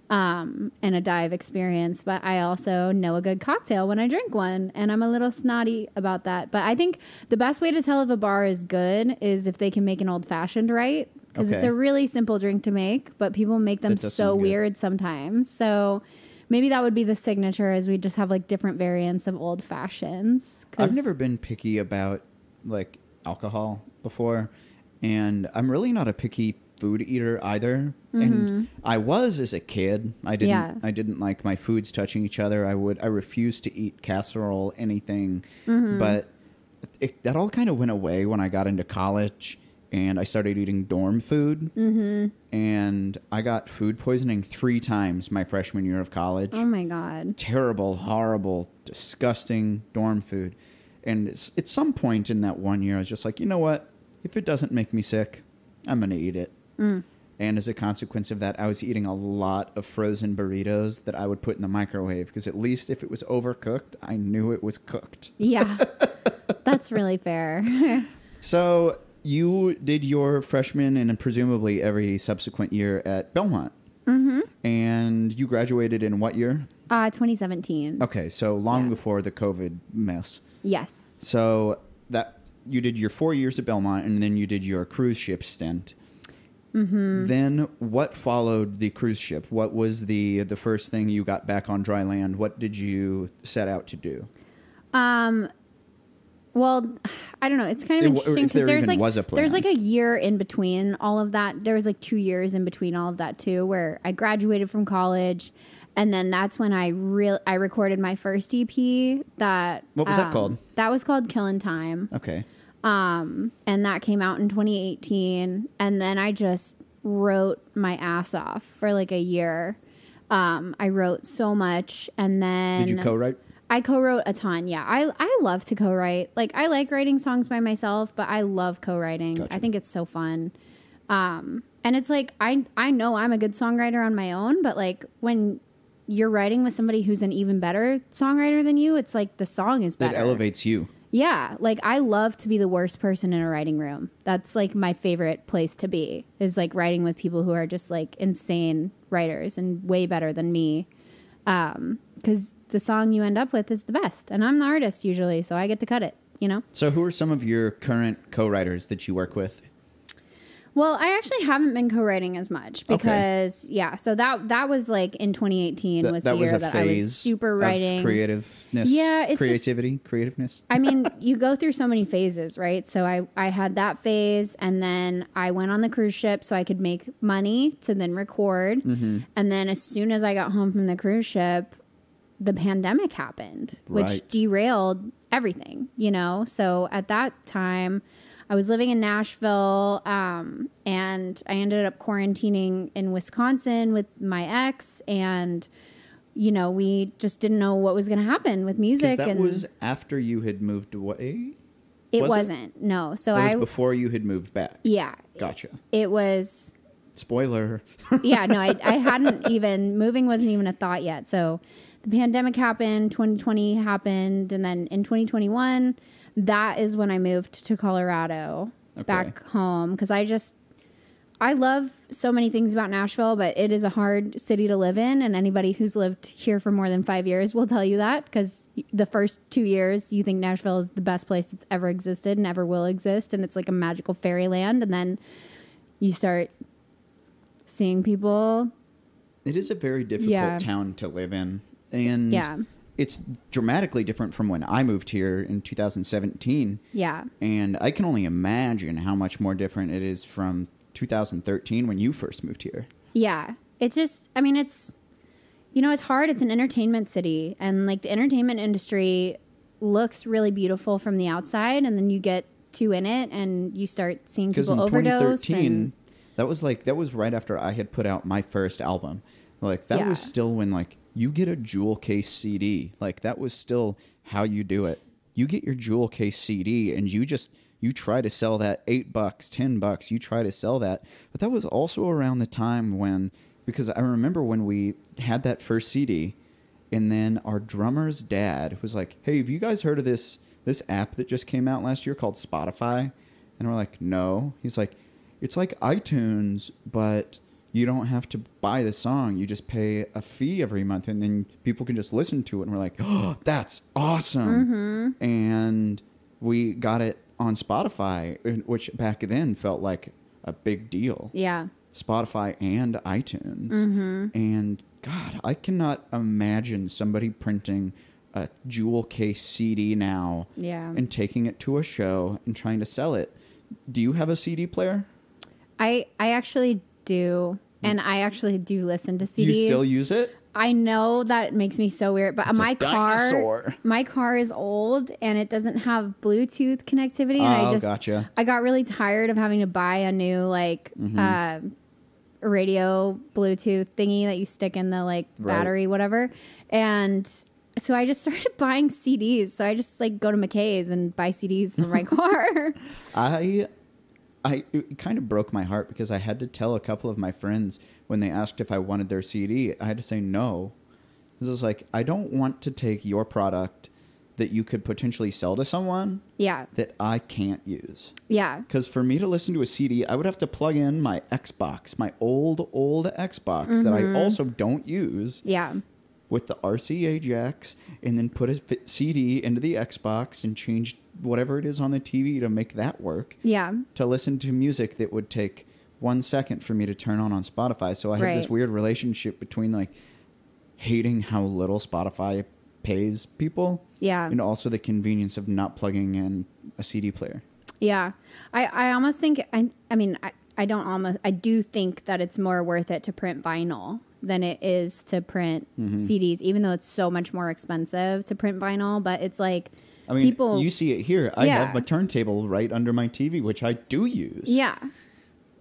And a dive experience, but I also know a good cocktail when I drink one, and I'm a little snotty about that. But I think the best way to tell if a bar is good is if they can make an old-fashioned right, because it's a really simple drink to make, but people make them so weird sometimes. So maybe that would be the signature, is we just have like different variants of old fashions. I've never been picky about like alcohol before, and I'm really not a picky food eater either. Mm-hmm. And I was as a kid. I didn't like my foods touching each other. I refused to eat casserole, anything. Mm-hmm. But that all kind of went away when I got into college and I started eating dorm food. Mm-hmm. And I got food poisoning 3 times my freshman year of college. Oh my God. Terrible, horrible, disgusting dorm food. And at some point in that one year, I was just like, you know what? If it doesn't make me sick, I'm going to eat it. Mm. And as a consequence of that, I was eating a lot of frozen burritos that I would put in the microwave, because at least if it was overcooked, I knew it was cooked. Yeah, that's really fair. So you did your freshman and presumably every subsequent year at Belmont. Mm-hmm. And you graduated in what year? 2017. Okay, so long before the COVID mess. Yes. So that you did your 4 years at Belmont, and then you did your cruise ship stint. Then what followed the cruise ship? What was the first thing you got back on dry land? What did you set out to do? Well, I don't know. It's kind of interesting because there's like a year in between all of that. There was like 2 years in between all of that too, where I graduated from college, and then that's when I recorded my first EP. What was that called? That was called Killin' Time. Okay. And that came out in 2018, and then I just wrote my ass off for like a year. I wrote so much, and then did you co-write? I co-wrote a ton. Yeah, I love to co-write. Like, I like writing songs by myself, but I love co-writing. Gotcha. I think it's so fun. And it's like I know I'm a good songwriter on my own, but like when you're writing with somebody who's an even better songwriter than you, it's like the song is better. It elevates you. Yeah, like I love to be the worst person in a writing room. That's like my favorite place to be, is like writing with people who are just like insane writers and way better than me. Because the song you end up with is the best, and I'm the artist usually, so I get to cut it, you know? So who are some of your current co-writers that you work with? Well, I actually haven't been co-writing as much because, so that was like in 2018 was the year that I was super writing. Creativeness. Yeah. It's creativeness. I mean, you go through so many phases, right? So I had that phase, and then I went on the cruise ship so I could make money to then record. Mm-hmm. And then as soon as I got home from the cruise ship, the pandemic happened, which derailed everything, you know? So at that time, I was living in Nashville, and I ended up quarantining in Wisconsin with my ex, and, you know, we just didn't know what was going to happen with music. That was after you had moved away? It wasn't, no. So it was before you had moved back? Yeah. Gotcha. It was... Spoiler. Yeah, no, I hadn't even... Moving wasn't even a thought yet. So the pandemic happened, 2020 happened, and then in 2021... that is when I moved to Colorado, back home, because I love so many things about Nashville, but it is a hard city to live in, and anybody who's lived here for more than 5 years will tell you that, because the first 2 years you think Nashville is the best place that's ever existed and ever will exist, and it's like a magical fairyland, and then you start seeing people. It is a very difficult town to live in, and it's dramatically different from when I moved here in 2017. Yeah. And I can only imagine how much more different it is from 2013 when you first moved here. Yeah. It's just, I mean, it's, you know, it's hard. It's an entertainment city. And like the entertainment industry looks really beautiful from the outside. And then you get in it and you start seeing people overdose. 2013, that was right after I had put out my first album. Like that was still when like, you get a jewel case CD. Like, that was still how you do it. You get your jewel case CD, and you try to sell that $8, $10. You try to sell that. But that was also around the time when, because I remember when we had that first CD, and then our drummer's dad was like, hey, have you guys heard of this app that just came out last year called Spotify? And we're like, no. He's like, it's like iTunes, but... you don't have to buy the song. You just pay a fee every month, and then people can just listen to it. And we're like, oh, that's awesome. Mm-hmm. And we got it on Spotify, which back then felt like a big deal. Yeah. Spotify and iTunes. Mm-hmm. And, God, I cannot imagine somebody printing a jewel case CD now and taking it to a show and trying to sell it. Do you have a CD player? I actually do, and I actually do listen to CDs. You still use it? I know that makes me so weird, but my car is old and it doesn't have Bluetooth connectivity, and I got really tired of having to buy a new radio Bluetooth thingy that you stick in the battery, whatever. And so I just started buying CDs. So I just go to McKay's and buy CDs for my car. It kind of broke my heart because I had to tell a couple of my friends when they asked if I wanted their CD, I had to say no. It was like, I don't want to take your product that you could potentially sell to someone that I can't use. Yeah. Because for me to listen to a CD, I would have to plug in my Xbox, my old Xbox that I also don't use. Yeah. With the RCA jacks, and then put a CD into the Xbox and change whatever it is on the TV to make that work. Yeah. To listen to music that would take 1 second for me to turn on Spotify. So I had this weird relationship between like hating how little Spotify pays people. Yeah. And also the convenience of not plugging in a CD player. Yeah. I almost think, I do think that it's more worth it to print vinyl than it is to print CDs, even though it's so much more expensive to print vinyl. But it's like, I mean, you see it here. I have my turntable right under my TV, which I do use. Yeah.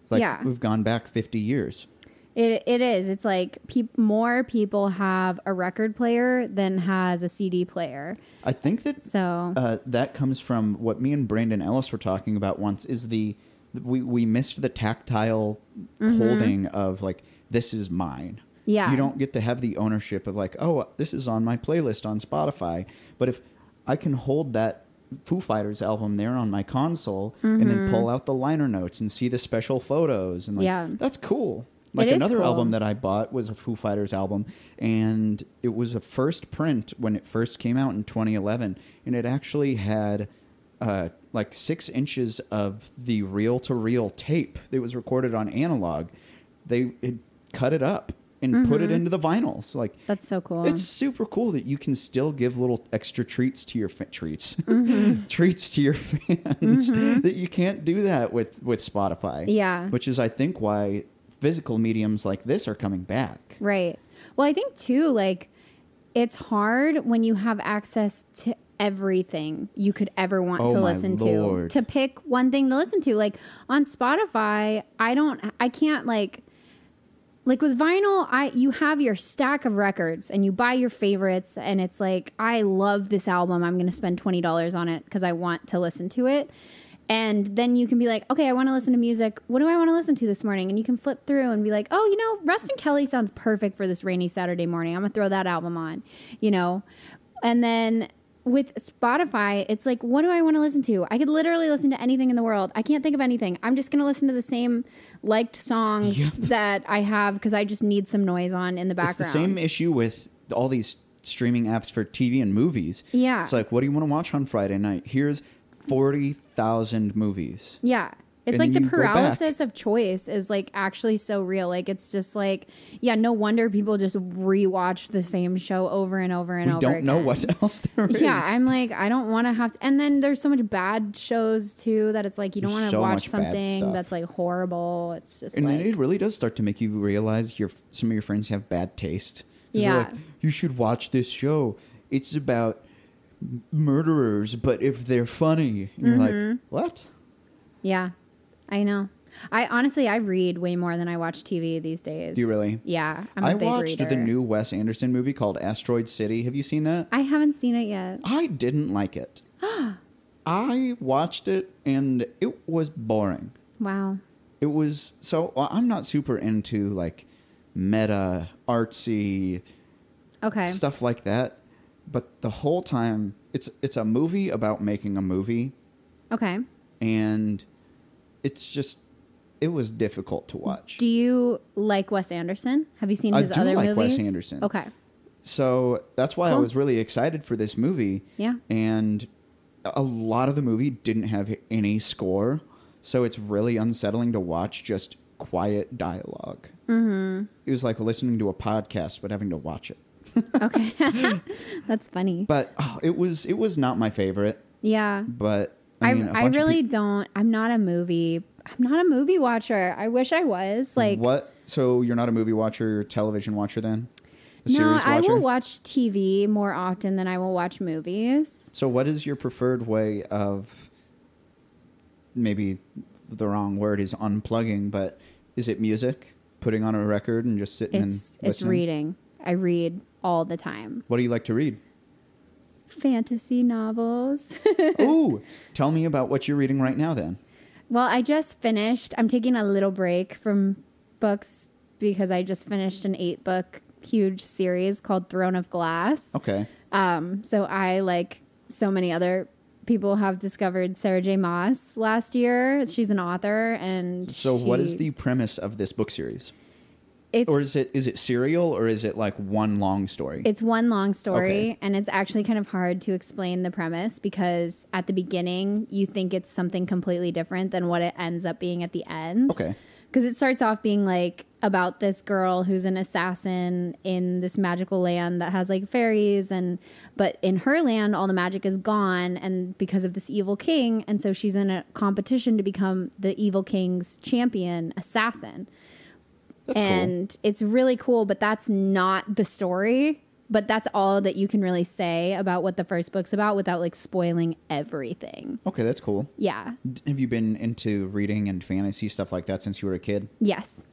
It's like we've gone back 50 years. It is. It's like more people have a record player than has a CD player. I think that that comes from what me and Brandon Ellis were talking about once, is we missed the tactile holding of like, this is mine. Yeah. You don't get to have the ownership of like, oh, this is on my playlist on Spotify. But if I can hold that Foo Fighters album there on my console and then pull out the liner notes and see the special photos and like, that's cool. Like another album that I bought was a Foo Fighters album, and it was a first print when it first came out in 2011, and it actually had like 6 inches of the reel-to-reel tape that was recorded on analog. They had cut it up and put it into the vinyls. Like, that's so cool. It's super cool that you can still give little extra treats to your treats to your fans that you can't do that with Spotify. Yeah, which is I think why physical mediums like this are coming back. Right. Well, I think too, like, it's hard when you have access to everything you could ever want to listen to pick one thing to listen to. Like on Spotify, I can't like with vinyl, you have your stack of records and you buy your favorites and it's like, I love this album. I'm going to spend $20 on it because I want to listen to it. And then you can be like, okay, I want to listen to music. What do I want to listen to this morning? And you can flip through and be like, oh, Rustin Kelly sounds perfect for this rainy Saturday morning. I'm going to throw that album on, And then with Spotify, it's like, what do I want to listen to? I could literally listen to anything in the world. I can't think of anything. I'm just going to listen to the same liked songs that I have because I just need some noise on in the background. It's the same issue with all these streaming apps for TV and movies. Yeah. It's like, what do you want to watch on Friday night? Here's 40,000 movies. Yeah. It's like the paralysis of choice is like actually so real. Like it's just like, no wonder people just rewatch the same show over and over and over again. We don't know what else there is. Yeah, I'm like, I don't want to have to. And then there's so much bad shows too that it's like you don't want to watch something that's like horrible. It's just and then it really does start to make you realize some of your friends have bad taste. Yeah. Like, you should watch this show. It's about murderers, but if they're funny. And you're like, what? Yeah. I know. I read way more than I watch TV these days. Do you really? Yeah. I watched the new Wes Anderson movie called Asteroid City. Have you seen that? I haven't seen it yet. I didn't like it. I watched it and it was boring. Wow. It was I'm not super into like meta artsy stuff like that. But the whole time it's a movie about making a movie. Okay. And it was difficult to watch. Do you like Wes Anderson? Have you seen his other movies? I do like Wes Anderson. Okay. So that's why I was really excited for this movie. Yeah. And a lot of the movie didn't have any score. So it's really unsettling to watch just quiet dialogue. Mm-hmm. It was like listening to a podcast, but having to watch it. Okay. That's funny. But it was not my favorite. Yeah. But I really don't. I'm not a movie watcher. I wish I was. Like, what? So you're not a movie watcher, you're a television watcher then? No, I will watch TV more often than I will watch movies. So what is your preferred way of, maybe the wrong word is unplugging, but is it music? Putting on a record and just sitting and listening? It's reading. I read all the time. What do you like to read? Fantasy novels. Ooh, tell me about what you're reading right now then. Well, I just finished. I'm taking a little break from books because I just finished an 8-book huge series called Throne of Glass. Okay. So I, like so many other people, have discovered Sarah J. Maas last year. She's an author, and what is the premise of this book series? Or is it serial, or is it like one long story? It's one long story, and it's actually kind of hard to explain the premise because at the beginning you think it's something completely different than what it ends up being at the end. Okay. Because it starts off being like about this girl who's an assassin in this magical land that has like fairies, but in her land all the magic is gone, and because of this evil king, and so she's in a competition to become the evil king's champion assassin. That's and cool. It's really cool, but that's not the story. But that's all that you can really say about what the first book's about without like spoiling everything. Okay, that's cool. Yeah. Have you been into reading and fantasy stuff like that since you were a kid? Yes,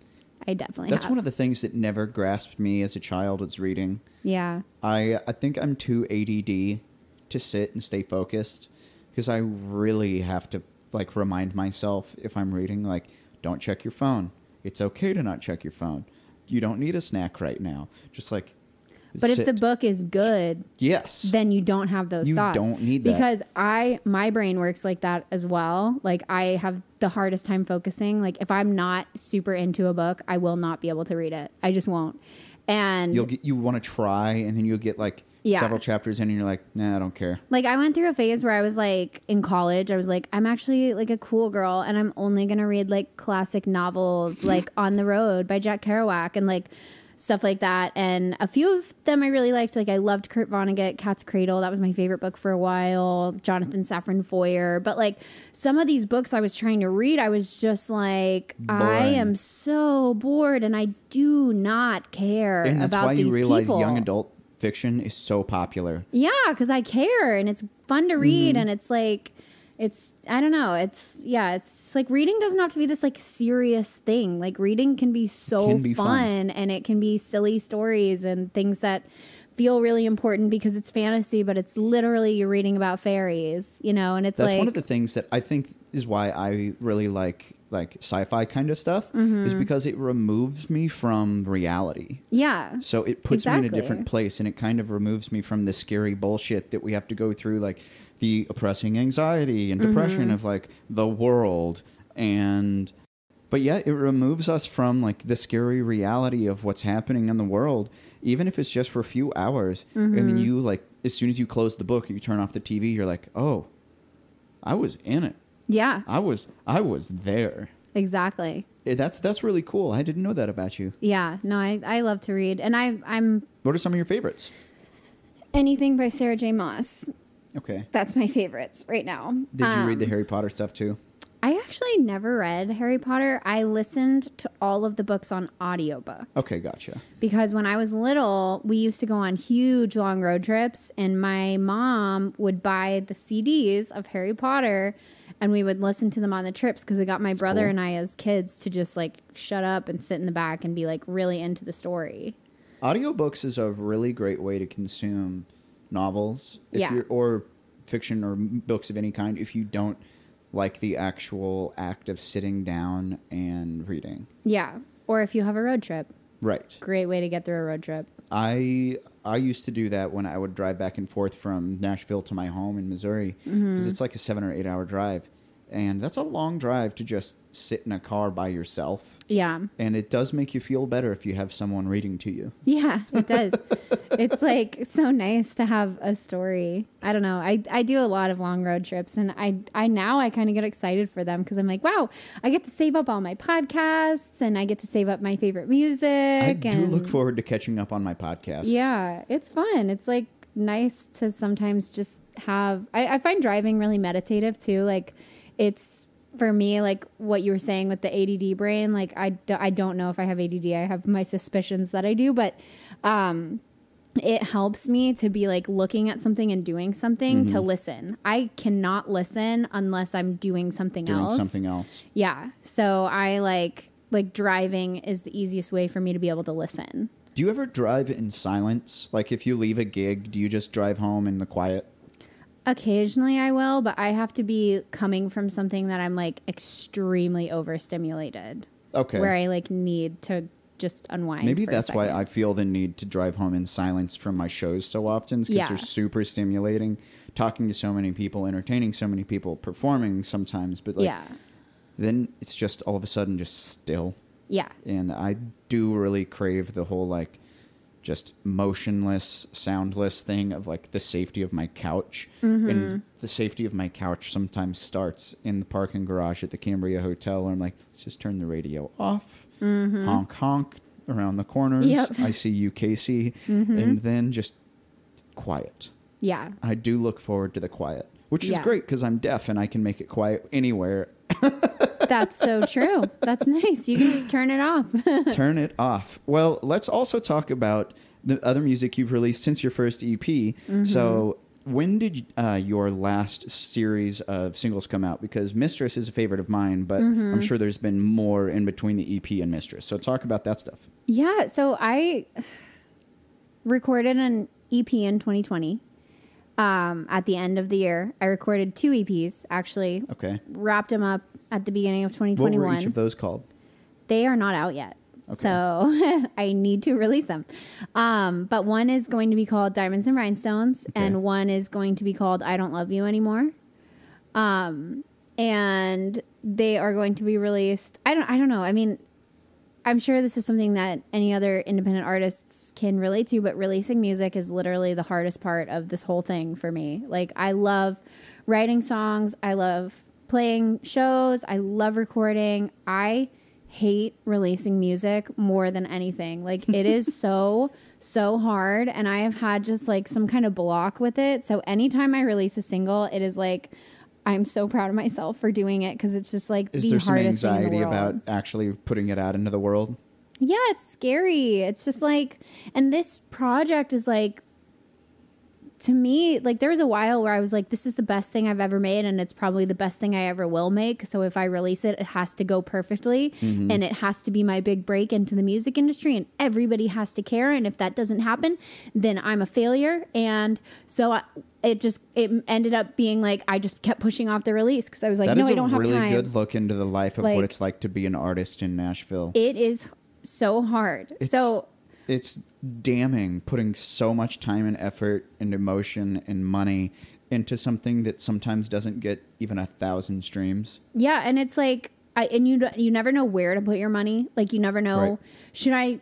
I definitely That's have. one of the things that never grasped me as a child was reading. Yeah. I think I'm too ADD to sit and stay focused because I really have to like remind myself if I'm reading, like, don't check your phone. It's okay to not check your phone. You don't need a snack right now. Just like... But if the book is good, yes, then you don't have those thoughts. You don't need that. Because my brain works like that as well. Like I have the hardest time focusing. Like if I'm not super into a book, I will not be able to read it. I just won't. And you want to try, and then you'll get like several chapters in, and you're like, nah, I don't care. Like I went through a phase where I was like in college, I was like, I'm actually like a cool girl, and I'm only gonna read like classic novels, like On the Road by Jack Kerouac, and like stuff like that. And a few of them I really liked. Like I loved Kurt Vonnegut, Cat's Cradle. That was my favorite book for a while. Jonathan Safran Foer. But like some of these books I was trying to read, I was just like, boring. I am so bored and I do not care about these people. And that's why you realize young adult fiction is so popular. Yeah, because I care and it's fun to read and it's like... I don't know. It's like reading doesn't have to be this like serious thing. Like reading can be fun and it can be silly stories and things that feel really important because it's fantasy, but it's literally you're reading about fairies, you know, and that's one of the things that I think is why I really like sci-fi kind of stuff is because it removes me from reality. Yeah. So it puts me in a different place and it kind of removes me from the scary bullshit that we have to go through, like the oppressing anxiety and depression of like the world. But yeah, it removes us from like the scary reality of what's happening in the world, even if it's just for a few hours. And then you like, as soon as you close the book, you turn off the TV, you're like, oh, I was in it. Yeah. I was there. Exactly. That's really cool. I didn't know that about you. Yeah. No, I love to read. And I'm... What are some of your favorites? Anything by Sarah J. Maas. Okay. That's my favorites right now. Did you read the Harry Potter stuff too? I actually never read Harry Potter. I listened to all of the books on audiobook. Okay, gotcha. Because when I was little, we used to go on huge long road trips, and my mom would buy the CDs of Harry Potter, and we would listen to them on the trips because it got my brother and I as kids to just like shut up and sit in the back and be like really into the story. Audiobooks is a really great way to consume novels or fiction or books of any kind if you don't like the actual act of sitting down and reading. Yeah. Or if you have a road trip. Right. Great way to get through a road trip. I used to do that when I would drive back and forth from Nashville to my home in Missouri because it's like a 7 or 8 hour drive. And that's a long drive to just sit in a car by yourself. Yeah. And it does make you feel better if you have someone reading to you. Yeah, it does. It's like so nice to have a story. I don't know. I do a lot of long road trips and I now kind of get excited for them because I'm like, wow, I get to save up all my podcasts and I get to save up my favorite music. I do look forward to catching up on my podcasts. Yeah, it's fun. It's like nice to sometimes just have, I find driving really meditative too. Like, it's for me, like what you were saying with the ADD brain, like I don't know if I have ADD. I have my suspicions that I do, but it helps me to be like looking at something and doing something to listen. I cannot listen unless I'm doing something else. Yeah. So I like driving is the easiest way for me to be able to listen. Do you ever drive in silence? Like if you leave a gig, do you just drive home in the quiet? Occasionally I will, but I have to be coming from something that I'm like extremely overstimulated. Okay. Where I like need to just unwind. Maybe that's why I feel the need to drive home in silence from my shows so often, because they're super stimulating. Talking to so many people, entertaining so many people, performing sometimes, but like then it's just all of a sudden just still. Yeah. And I do really crave the whole like just motionless, soundless thing of like the safety of my couch. And the safety of my couch sometimes starts in the parking garage at the Cambria Hotel, where I'm like, let's just turn the radio off, honk, honk around the corners. Yep. I see you, Casey, and then just quiet. Yeah. I do look forward to the quiet, which is great because I'm deaf and I can make it quiet anywhere. That's so true. That's nice. You can just turn it off. Turn it off. Well, let's also talk about the other music you've released since your first EP. So when did your last series of singles come out? Because Mistress is a favorite of mine, but I'm sure there's been more in between the EP and Mistress. So talk about that stuff. Yeah. So I recorded an EP in 2020. At the end of the year, I recorded 2 EPs, actually. Okay. Wrapped them up at the beginning of 2021. What were each of those called? They are not out yet. Okay. So I need to release them. But one is going to be called Diamonds and Rhinestones, and one is going to be called I Don't Love You Anymore. And they are going to be released. I don't know. I mean, I'm sure this is something that any other independent artists can relate to, but releasing music is literally the hardest part of this whole thing for me. Like, I love writing songs. I love playing shows. I love recording. I hate releasing music more than anything. Like, it is so hard. And I have had just like some kind of block with it. So anytime I release a single, it is like, I'm so proud of myself for doing it because it's just like the hardest thing in the world. Is there some anxiety about actually putting it out into the world? Yeah, it's scary. It's just like, and this project is like, to me, like there was a while where I was like, this is the best thing I've ever made and it's probably the best thing I ever will make. So if I release it, it has to go perfectly and it has to be my big break into the music industry and everybody has to care. And if that doesn't happen, then I'm a failure. And so it ended up being like, I just kept pushing off the release because I was like, no, I don't have time. That is a really good look into the life of what it's like to be an artist in Nashville. It is so hard. It's damning putting so much time and effort and emotion and money into something that sometimes doesn't get even 1,000 streams. Yeah, and it's like, you never know where to put your money. Like, you never know, should I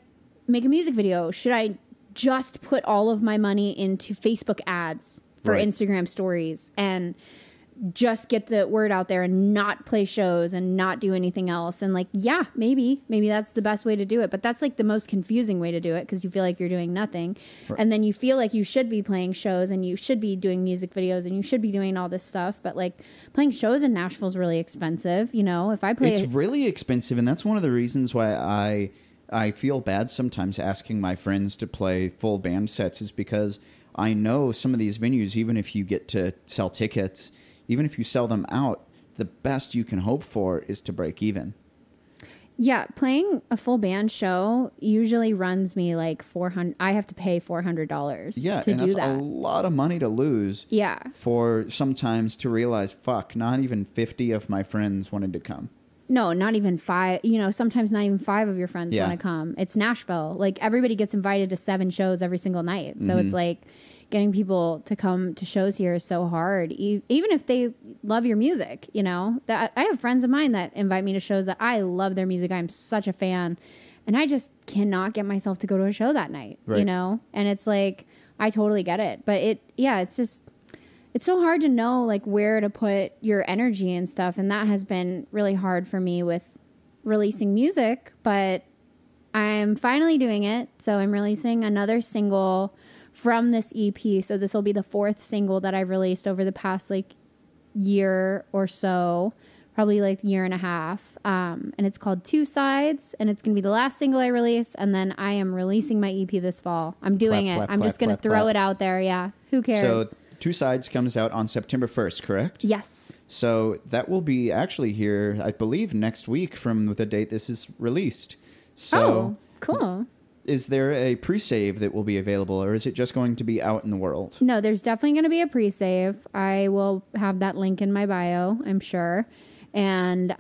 make a music video? Should I just put all of my money into Facebook ads for Instagram stories and just get the word out there and not play shows and not do anything else? And like, yeah, maybe that's the best way to do it. But that's like the most confusing way to do it because you feel like you're doing nothing. Right. And then you feel like you should be playing shows and you should be doing music videos and you should be doing all this stuff. But like playing shows in Nashville is really expensive. You know, if I play... It's really expensive. And that's one of the reasons why I feel bad sometimes asking my friends to play full band sets is because I know some of these venues, even if you get to sell tickets... Even if you sell them out, the best you can hope for is to break even. Yeah, playing a full band show usually runs me like $400. I have to pay $400 to do that. Yeah, and that's a lot of money to lose. Yeah. For sometimes to realize, fuck, not even 50 of my friends wanted to come. No, not even 5. You know, sometimes not even 5 of your friends want to come. It's Nashville. Like, everybody gets invited to 7 shows every single night. So it's like... Getting people to come to shows here is so hard, even if they love your music, you know. I have friends of mine that invite me to shows that I love their music. I'm such a fan. And I just cannot get myself to go to a show that night, you know. And it's like, I totally get it. But it's just, it's so hard to know, like, where to put your energy and stuff. And that has been really hard for me with releasing music. But I'm finally doing it. So I'm releasing another single from this EP. So this will be the 4th single that I've released over the past like year or so, probably like year and a half. And it's called 2 Sides, and it's going to be the last single I release. And then I am releasing my EP this fall. I'm doing it. I'm just going to throw it out there. Yeah. Who cares? So 2 Sides comes out on September 1st, correct? Yes. So that will be actually here, I believe, next week from the date this is released. So cool. Is there a pre-save that will be available, or is it just going to be out in the world? No, there's definitely going to be a pre-save. I will have that link in my bio, I'm sure. And,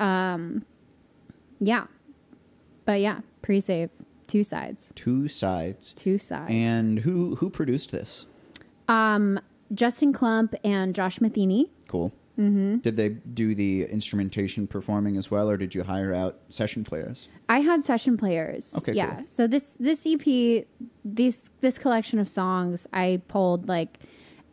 yeah. But yeah, pre-save. 2 Sides. 2 Sides. 2 Sides. And who produced this? Justin Klump and Josh Matheny. Cool. Mm-hmm. Did they do the instrumentation performing as well, or did you hire out session players? I had session players. Okay, yeah. cool. So this EP, this collection of songs, I pulled like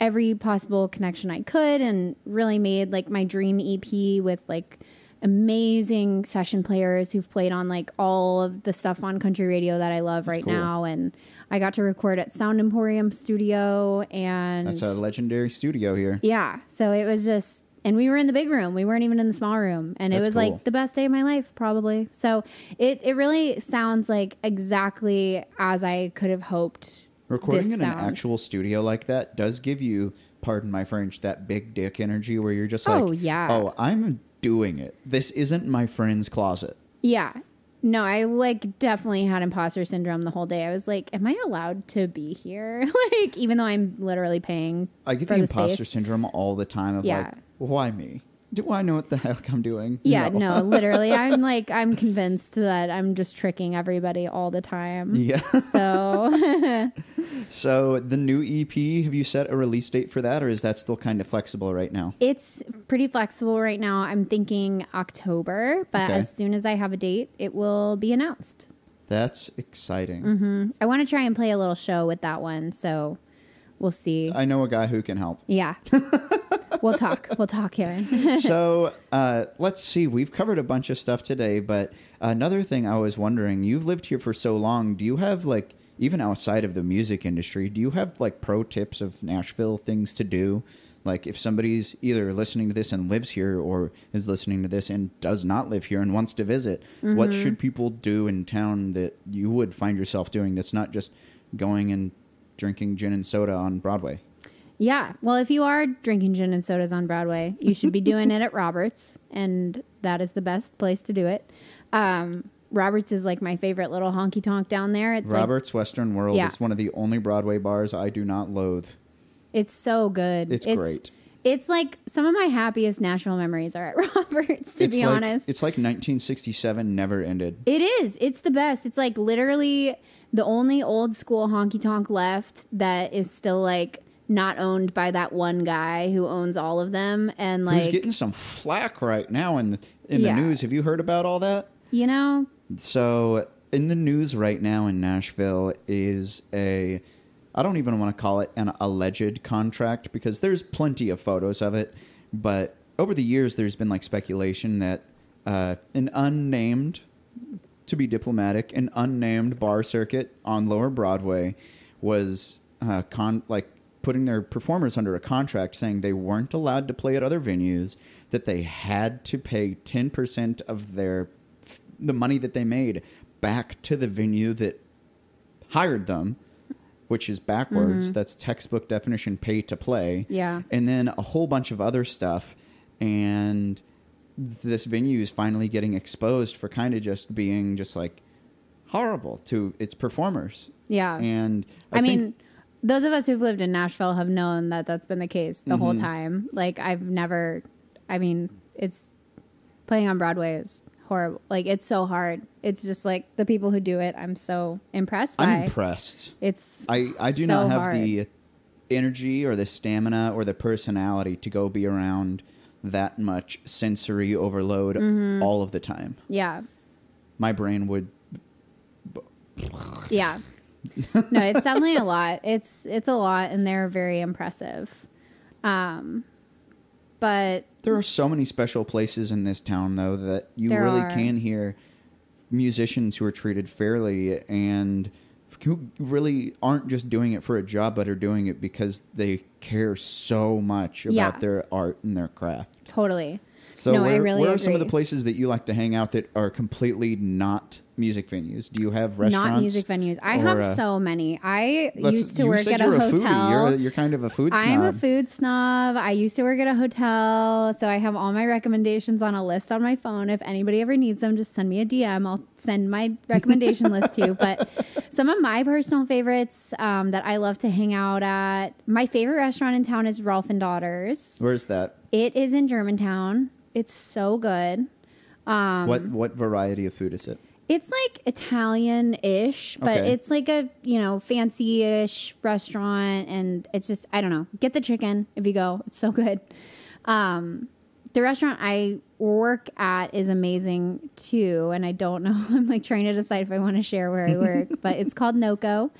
every possible connection I could and really made like my dream EP with like amazing session players who've played on like all of the stuff on country radio that I love right now. And I got to record at Sound Emporium Studio, and that's a legendary studio here. Yeah. So it was just, and we were in the big room. We weren't even in the small room. And it was like the best day of my life, probably. So it really sounds like exactly as I could have hoped. Recording in an actual studio like that does give you, pardon my French, that big dick energy where you're just like, oh, I'm doing it. This isn't my friend's closet. Yeah. No, I like definitely had imposter syndrome the whole day. I was like, am I allowed to be here? Like, even though I'm literally paying I get the imposter syndrome all the time of like, why me? Do I know what the heck I'm doing? Yeah, no, literally. I'm convinced that I'm just tricking everybody all the time. Yeah. So. So the new EP, have you set a release date for that, or is that still kind of flexible right now? It's pretty flexible right now. I'm thinking October, but as soon as I have a date, it will be announced. That's exciting. Mm-hmm. I want to try and play a little show with that one, so we'll see. I know a guy who can help. Yeah. We'll talk, Aaron. So let's see. We've covered a bunch of stuff today, but another thing I was wondering, you've lived here for so long. Do you have, like, even outside of the music industry, do you have, like, pro tips of Nashville things to do? Like, if somebody's either listening to this and lives here or is listening to this and does not live here and wants to visit, what should people do in town that you would find yourself doing that's not just going and drinking gin and soda on Broadway? Yeah. Well, if you are drinking gin and sodas on Broadway, you should be doing it at Roberts, and that is the best place to do it. Roberts is like my favorite little honky tonk down there. It's Roberts Western World is one of the only Broadway bars I do not loathe. It's so good. It's great. It's like some of my happiest Nashville memories are at Roberts, to be honest. It's like 1967 never ended. It is. It's the best. It's like literally the only old school honky tonk left that is still like not owned by that one guy who owns all of them, and like who's getting some flack right now in the news. Have you heard about all that? You know, so in the news right now in Nashville is I don't even want to call it an alleged contract because there's plenty of photos of it, but over the years there's been like speculation that an unnamed, to be diplomatic, an unnamed bar circuit on Lower Broadway was putting their performers under a contract saying they weren't allowed to play at other venues, that they had to pay 10% of the money that they made back to the venue that hired them, which is backwards. That's textbook definition pay to play. Yeah. And then a whole bunch of other stuff. And this venue is finally getting exposed for kind of just being just like horrible to its performers. Yeah. And I mean, those of us who've lived in Nashville have known that that's been the case the whole time. Like, it's playing on Broadway is horrible. Like, it's so hard. It's just like the people who do it, I'm so impressed by. I'm impressed. I do not have the energy or the stamina or the personality to go be around that much sensory overload all of the time. Yeah. My brain would. Yeah. No, it's definitely a lot. It's a lot, and they're very impressive. But there are so many special places in this town, though, that you really can hear musicians who are treated fairly and who really aren't just doing it for a job, but are doing it because they care so much about their art and their craft. Totally. So no, where are some of the places that you like to hang out that are completely not music venues? Do you have restaurants? Not music venues. I have so many. I used to work at a hotel. You're kind of a food snob. I'm a food snob. I used to work at a hotel, so I have all my recommendations on a list on my phone. If anybody ever needs them, just send me a DM. I'll send my recommendation list to you. But some of my personal favorites that I love to hang out at, my favorite restaurant in town is Rolf and Daughters. Where's that? It is in Germantown. It's so good. What variety of food is it? It's like Italian-ish, but it's like a, fancy-ish restaurant, and it's just, I don't know. Get the chicken if you go. It's so good. The restaurant I work at is amazing too, and I don't know. I'm like trying to decide if I want to share where I work, but it's called Noco.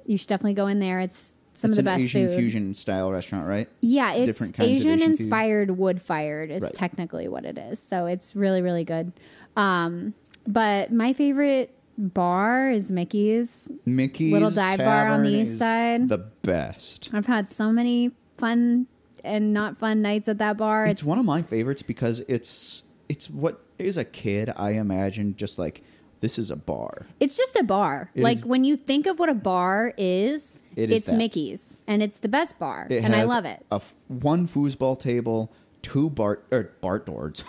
You should definitely go in there. It's some of the best Asian food. fusion style restaurant, right? Yeah, it's different kinds Asian inspired wood fired is technically what it is. So it's really, really good. But my favorite bar is Mickey's little dive bar on the east side. The best. I've had so many fun and not fun nights at that bar. It's one of my favorites because it's what as a kid I imagined just like this is a bar. It's just a bar. When you think of what a bar is, it's Mickey's, and it's the best bar, and I love it. One foosball table, two dartboards.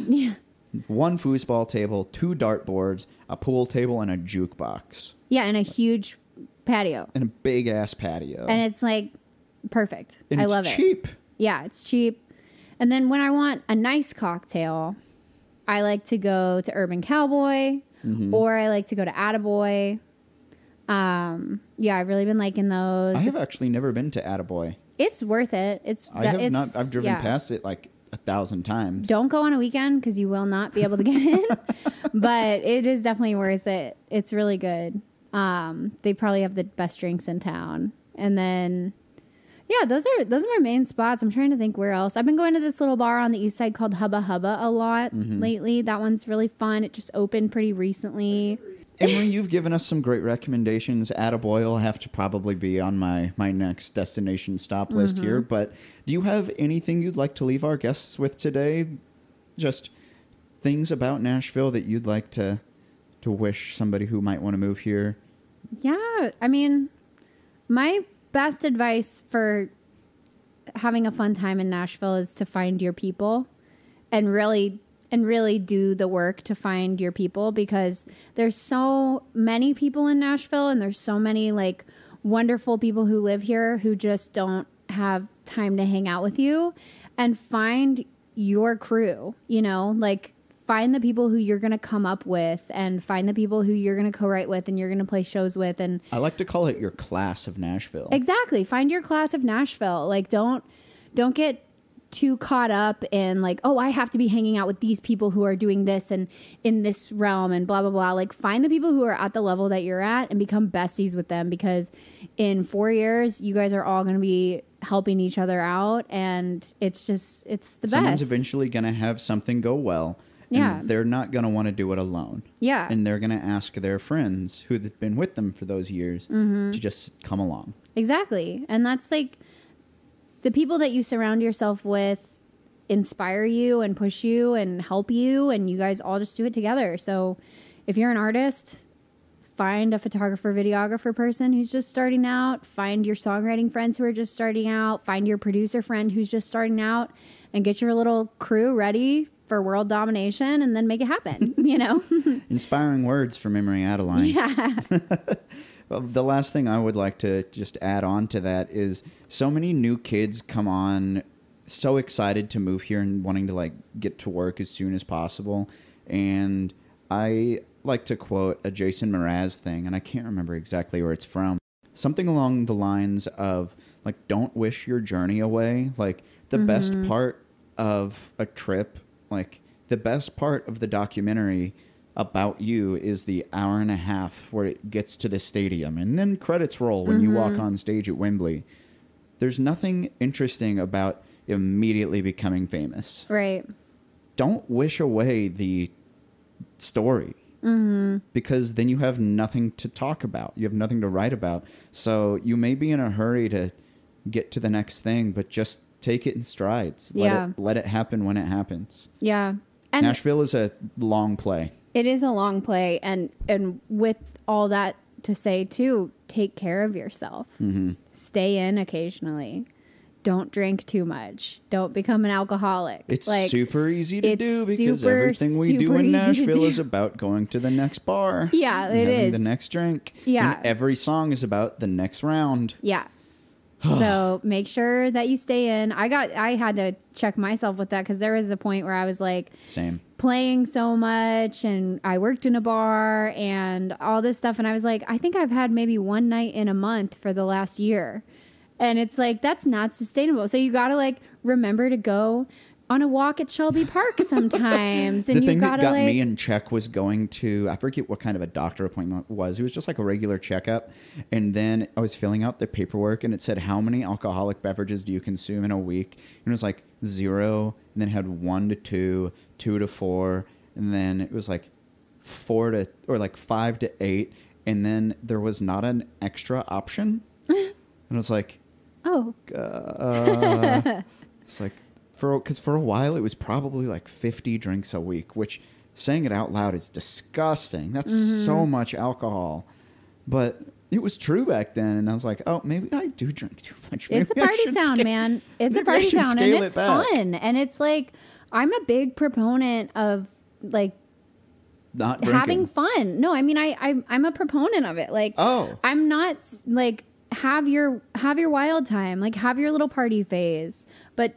Yeah. One foosball table, two dartboards, a pool table, and a jukebox. Yeah, and a huge patio. And a big ass patio. And it's like perfect. And I love it. It's cheap. Yeah, it's cheap. And then when I want a nice cocktail, I like to go to Urban Cowboy, or I like to go to Attaboy. Yeah, I've really been liking those. I have actually never been to Attaboy. It's worth it. I've driven past it like 1,000 times. Don't go on a weekend because you will not be able to get in. But it is definitely worth it. It's really good. They probably have the best drinks in town. And then, yeah, those are my main spots. I'm trying to think where else. I've been going to this little bar on the east side called Hubba Hubba a lot lately. That one's really fun. It just opened pretty recently. Emery, you've given us some great recommendations. Attaboy will have to probably be on my next destination stop list here. But do you have anything you'd like to leave our guests with today? Just things about Nashville that you'd like to wish somebody who might want to move here? Yeah, I mean, my best advice for having a fun time in Nashville is to find your people and really do the work to find your people, because there's so many people in Nashville and there's so many like wonderful people who live here who just don't have time to hang out with you. And find your crew, like find the people who you're going to come up with and find the people who you're going to co-write with and you're going to play shows with. And I like to call it your class of Nashville. Exactly. Find your class of Nashville. Like don't get too caught up in like, oh, I have to be hanging out with these people who are doing this and in this realm and blah, blah, blah. Like find the people who are at the level that you're at and become besties with them, because in 4 years, you guys are all going to be helping each other out. And it's the best. Someone's eventually going to have something go well. Yeah. And they're not going to want to do it alone. Yeah. And they're going to ask their friends who've been with them for those years to just come along. Exactly. And that's like, the people that you surround yourself with inspire you and push you and help you, and you guys all just do it together. So if you're an artist, find a photographer, videographer person who's just starting out, find your songwriting friends who are just starting out, find your producer friend who's just starting out, and get your little crew ready for world domination, and then make it happen, Inspiring words from Emery Adeline. Yeah. Well, the last thing I would like to just add on to that is so many new kids come on so excited to move here and wanting to like get to work as soon as possible. And I like to quote a Jason Mraz thing, and I can't remember exactly where it's from. Something along the lines of like, don't wish your journey away. Like the best part of a trip, like the best part of the documentary about you is the hour and a half where it gets to the stadium and then credits roll when you walk on stage at Wembley. There's nothing interesting about immediately becoming famous. Right. Don't wish away the story because then you have nothing to talk about. You have nothing to write about. So you may be in a hurry to get to the next thing, but just take it in strides. Let it happen when it happens. Yeah. And Nashville is a long play. It is a long play, and with all that to say, too, take care of yourself. Stay in occasionally. Don't drink too much. Don't become an alcoholic. It's like, super easy to do because everything we do in Nashville is about going to the next bar. Yeah, it is. The next drink. Yeah. And every song is about the next round. Yeah. So make sure that you stay in. I had to check myself with that because there was a point where I was like, same, playing so much, and I worked in a bar and all this stuff, and I was like, I think I've had maybe one night in a month for the last year, And it's like, that's not sustainable. So you got to like remember to go on a walk at Shelby Park sometimes. And the thing that got like, me in check was going to, I forget what kind of a doctor appointment it was. It was just like a regular checkup. And then I was filling out the paperwork and it said, how many alcoholic beverages do you consume in a week? And it was like 0, and then it had 1 to 2, 2 to 4. And then it was like 4 to, or like 5 to 8. And then there was not an extra option. And I was like, oh, it's like, because for a while it was probably like 50 drinks a week, which saying it out loud is disgusting. That's so much alcohol. But it was true back then. And I was like, oh, maybe I do drink too much. Maybe it's a party town, man. It's a party town and it's fun. And it's like, I'm a big proponent of like not drinking. Having fun. No, I mean, I'm a proponent of it. Like, I'm not like, have your wild time, like have your little party phase, but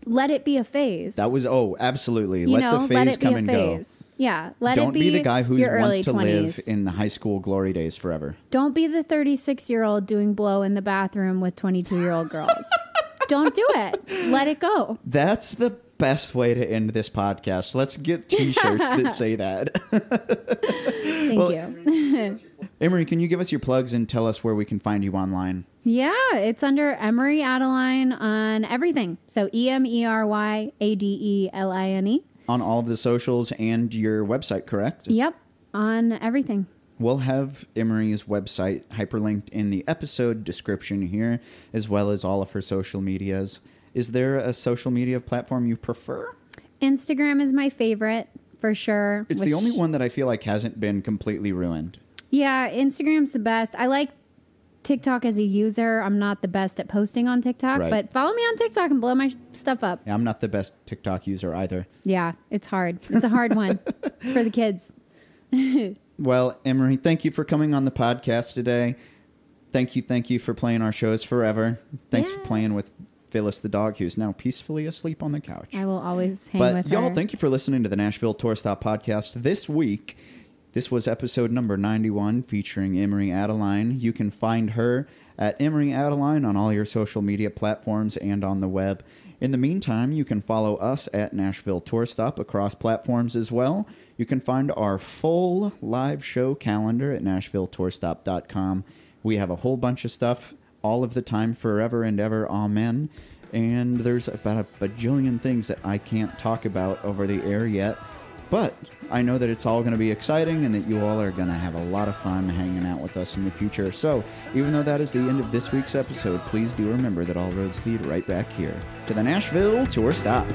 let it be a phase. That was, absolutely. Let the phase come and go. Yeah. Don't be the guy who wants to 20s. live in the high school glory days forever. Don't be the 36-year-old doing blow in the bathroom with 22-year-old girls. Don't do it. Let it go. That's the best way to end this podcast. Let's get t-shirts that say that. Thank you. Emery, can you give us your plugs and tell us where we can find you online? Yeah, it's under Emery Adeline on everything. So EmeryAdeline. On all of the socials and your website, correct? Yep, on everything. We'll have Emery's website hyperlinked in the episode description here, as well as all of her social medias. Is there a social media platform you prefer? Instagram is my favorite, for sure. It's the only one that I feel like hasn't been completely ruined. Yeah, Instagram's the best. I like TikTok as a user. I'm not the best at posting on TikTok, but follow me on TikTok and blow my stuff up. Yeah, I'm not the best TikTok user either. Yeah, it's hard. It's a hard one. It's for the kids. Well, Emery, thank you for coming on the podcast today. Thank you for playing our shows forever. Thanks for playing with Phyllis the dog, who's now peacefully asleep on the couch. I will always hang with her. But y'all, thank you for listening to the Nashville Tour Stop podcast this week. This was episode number 91 featuring Emery Adeline. You can find her at Emery Adeline on all your social media platforms and on the web. In the meantime, you can follow us at Nashville Tour Stop across platforms as well. You can find our full live show calendar at NashvilleTourStop.com. We have a whole bunch of stuff all of the time, forever and ever, amen. And there's about a bajillion things that I can't talk about over the air yet. But I know that it's all going to be exciting and that you all are going to have a lot of fun hanging out with us in the future. So even though that is the end of this week's episode, please do remember that all roads lead right back here to the Nashville Tour Stop.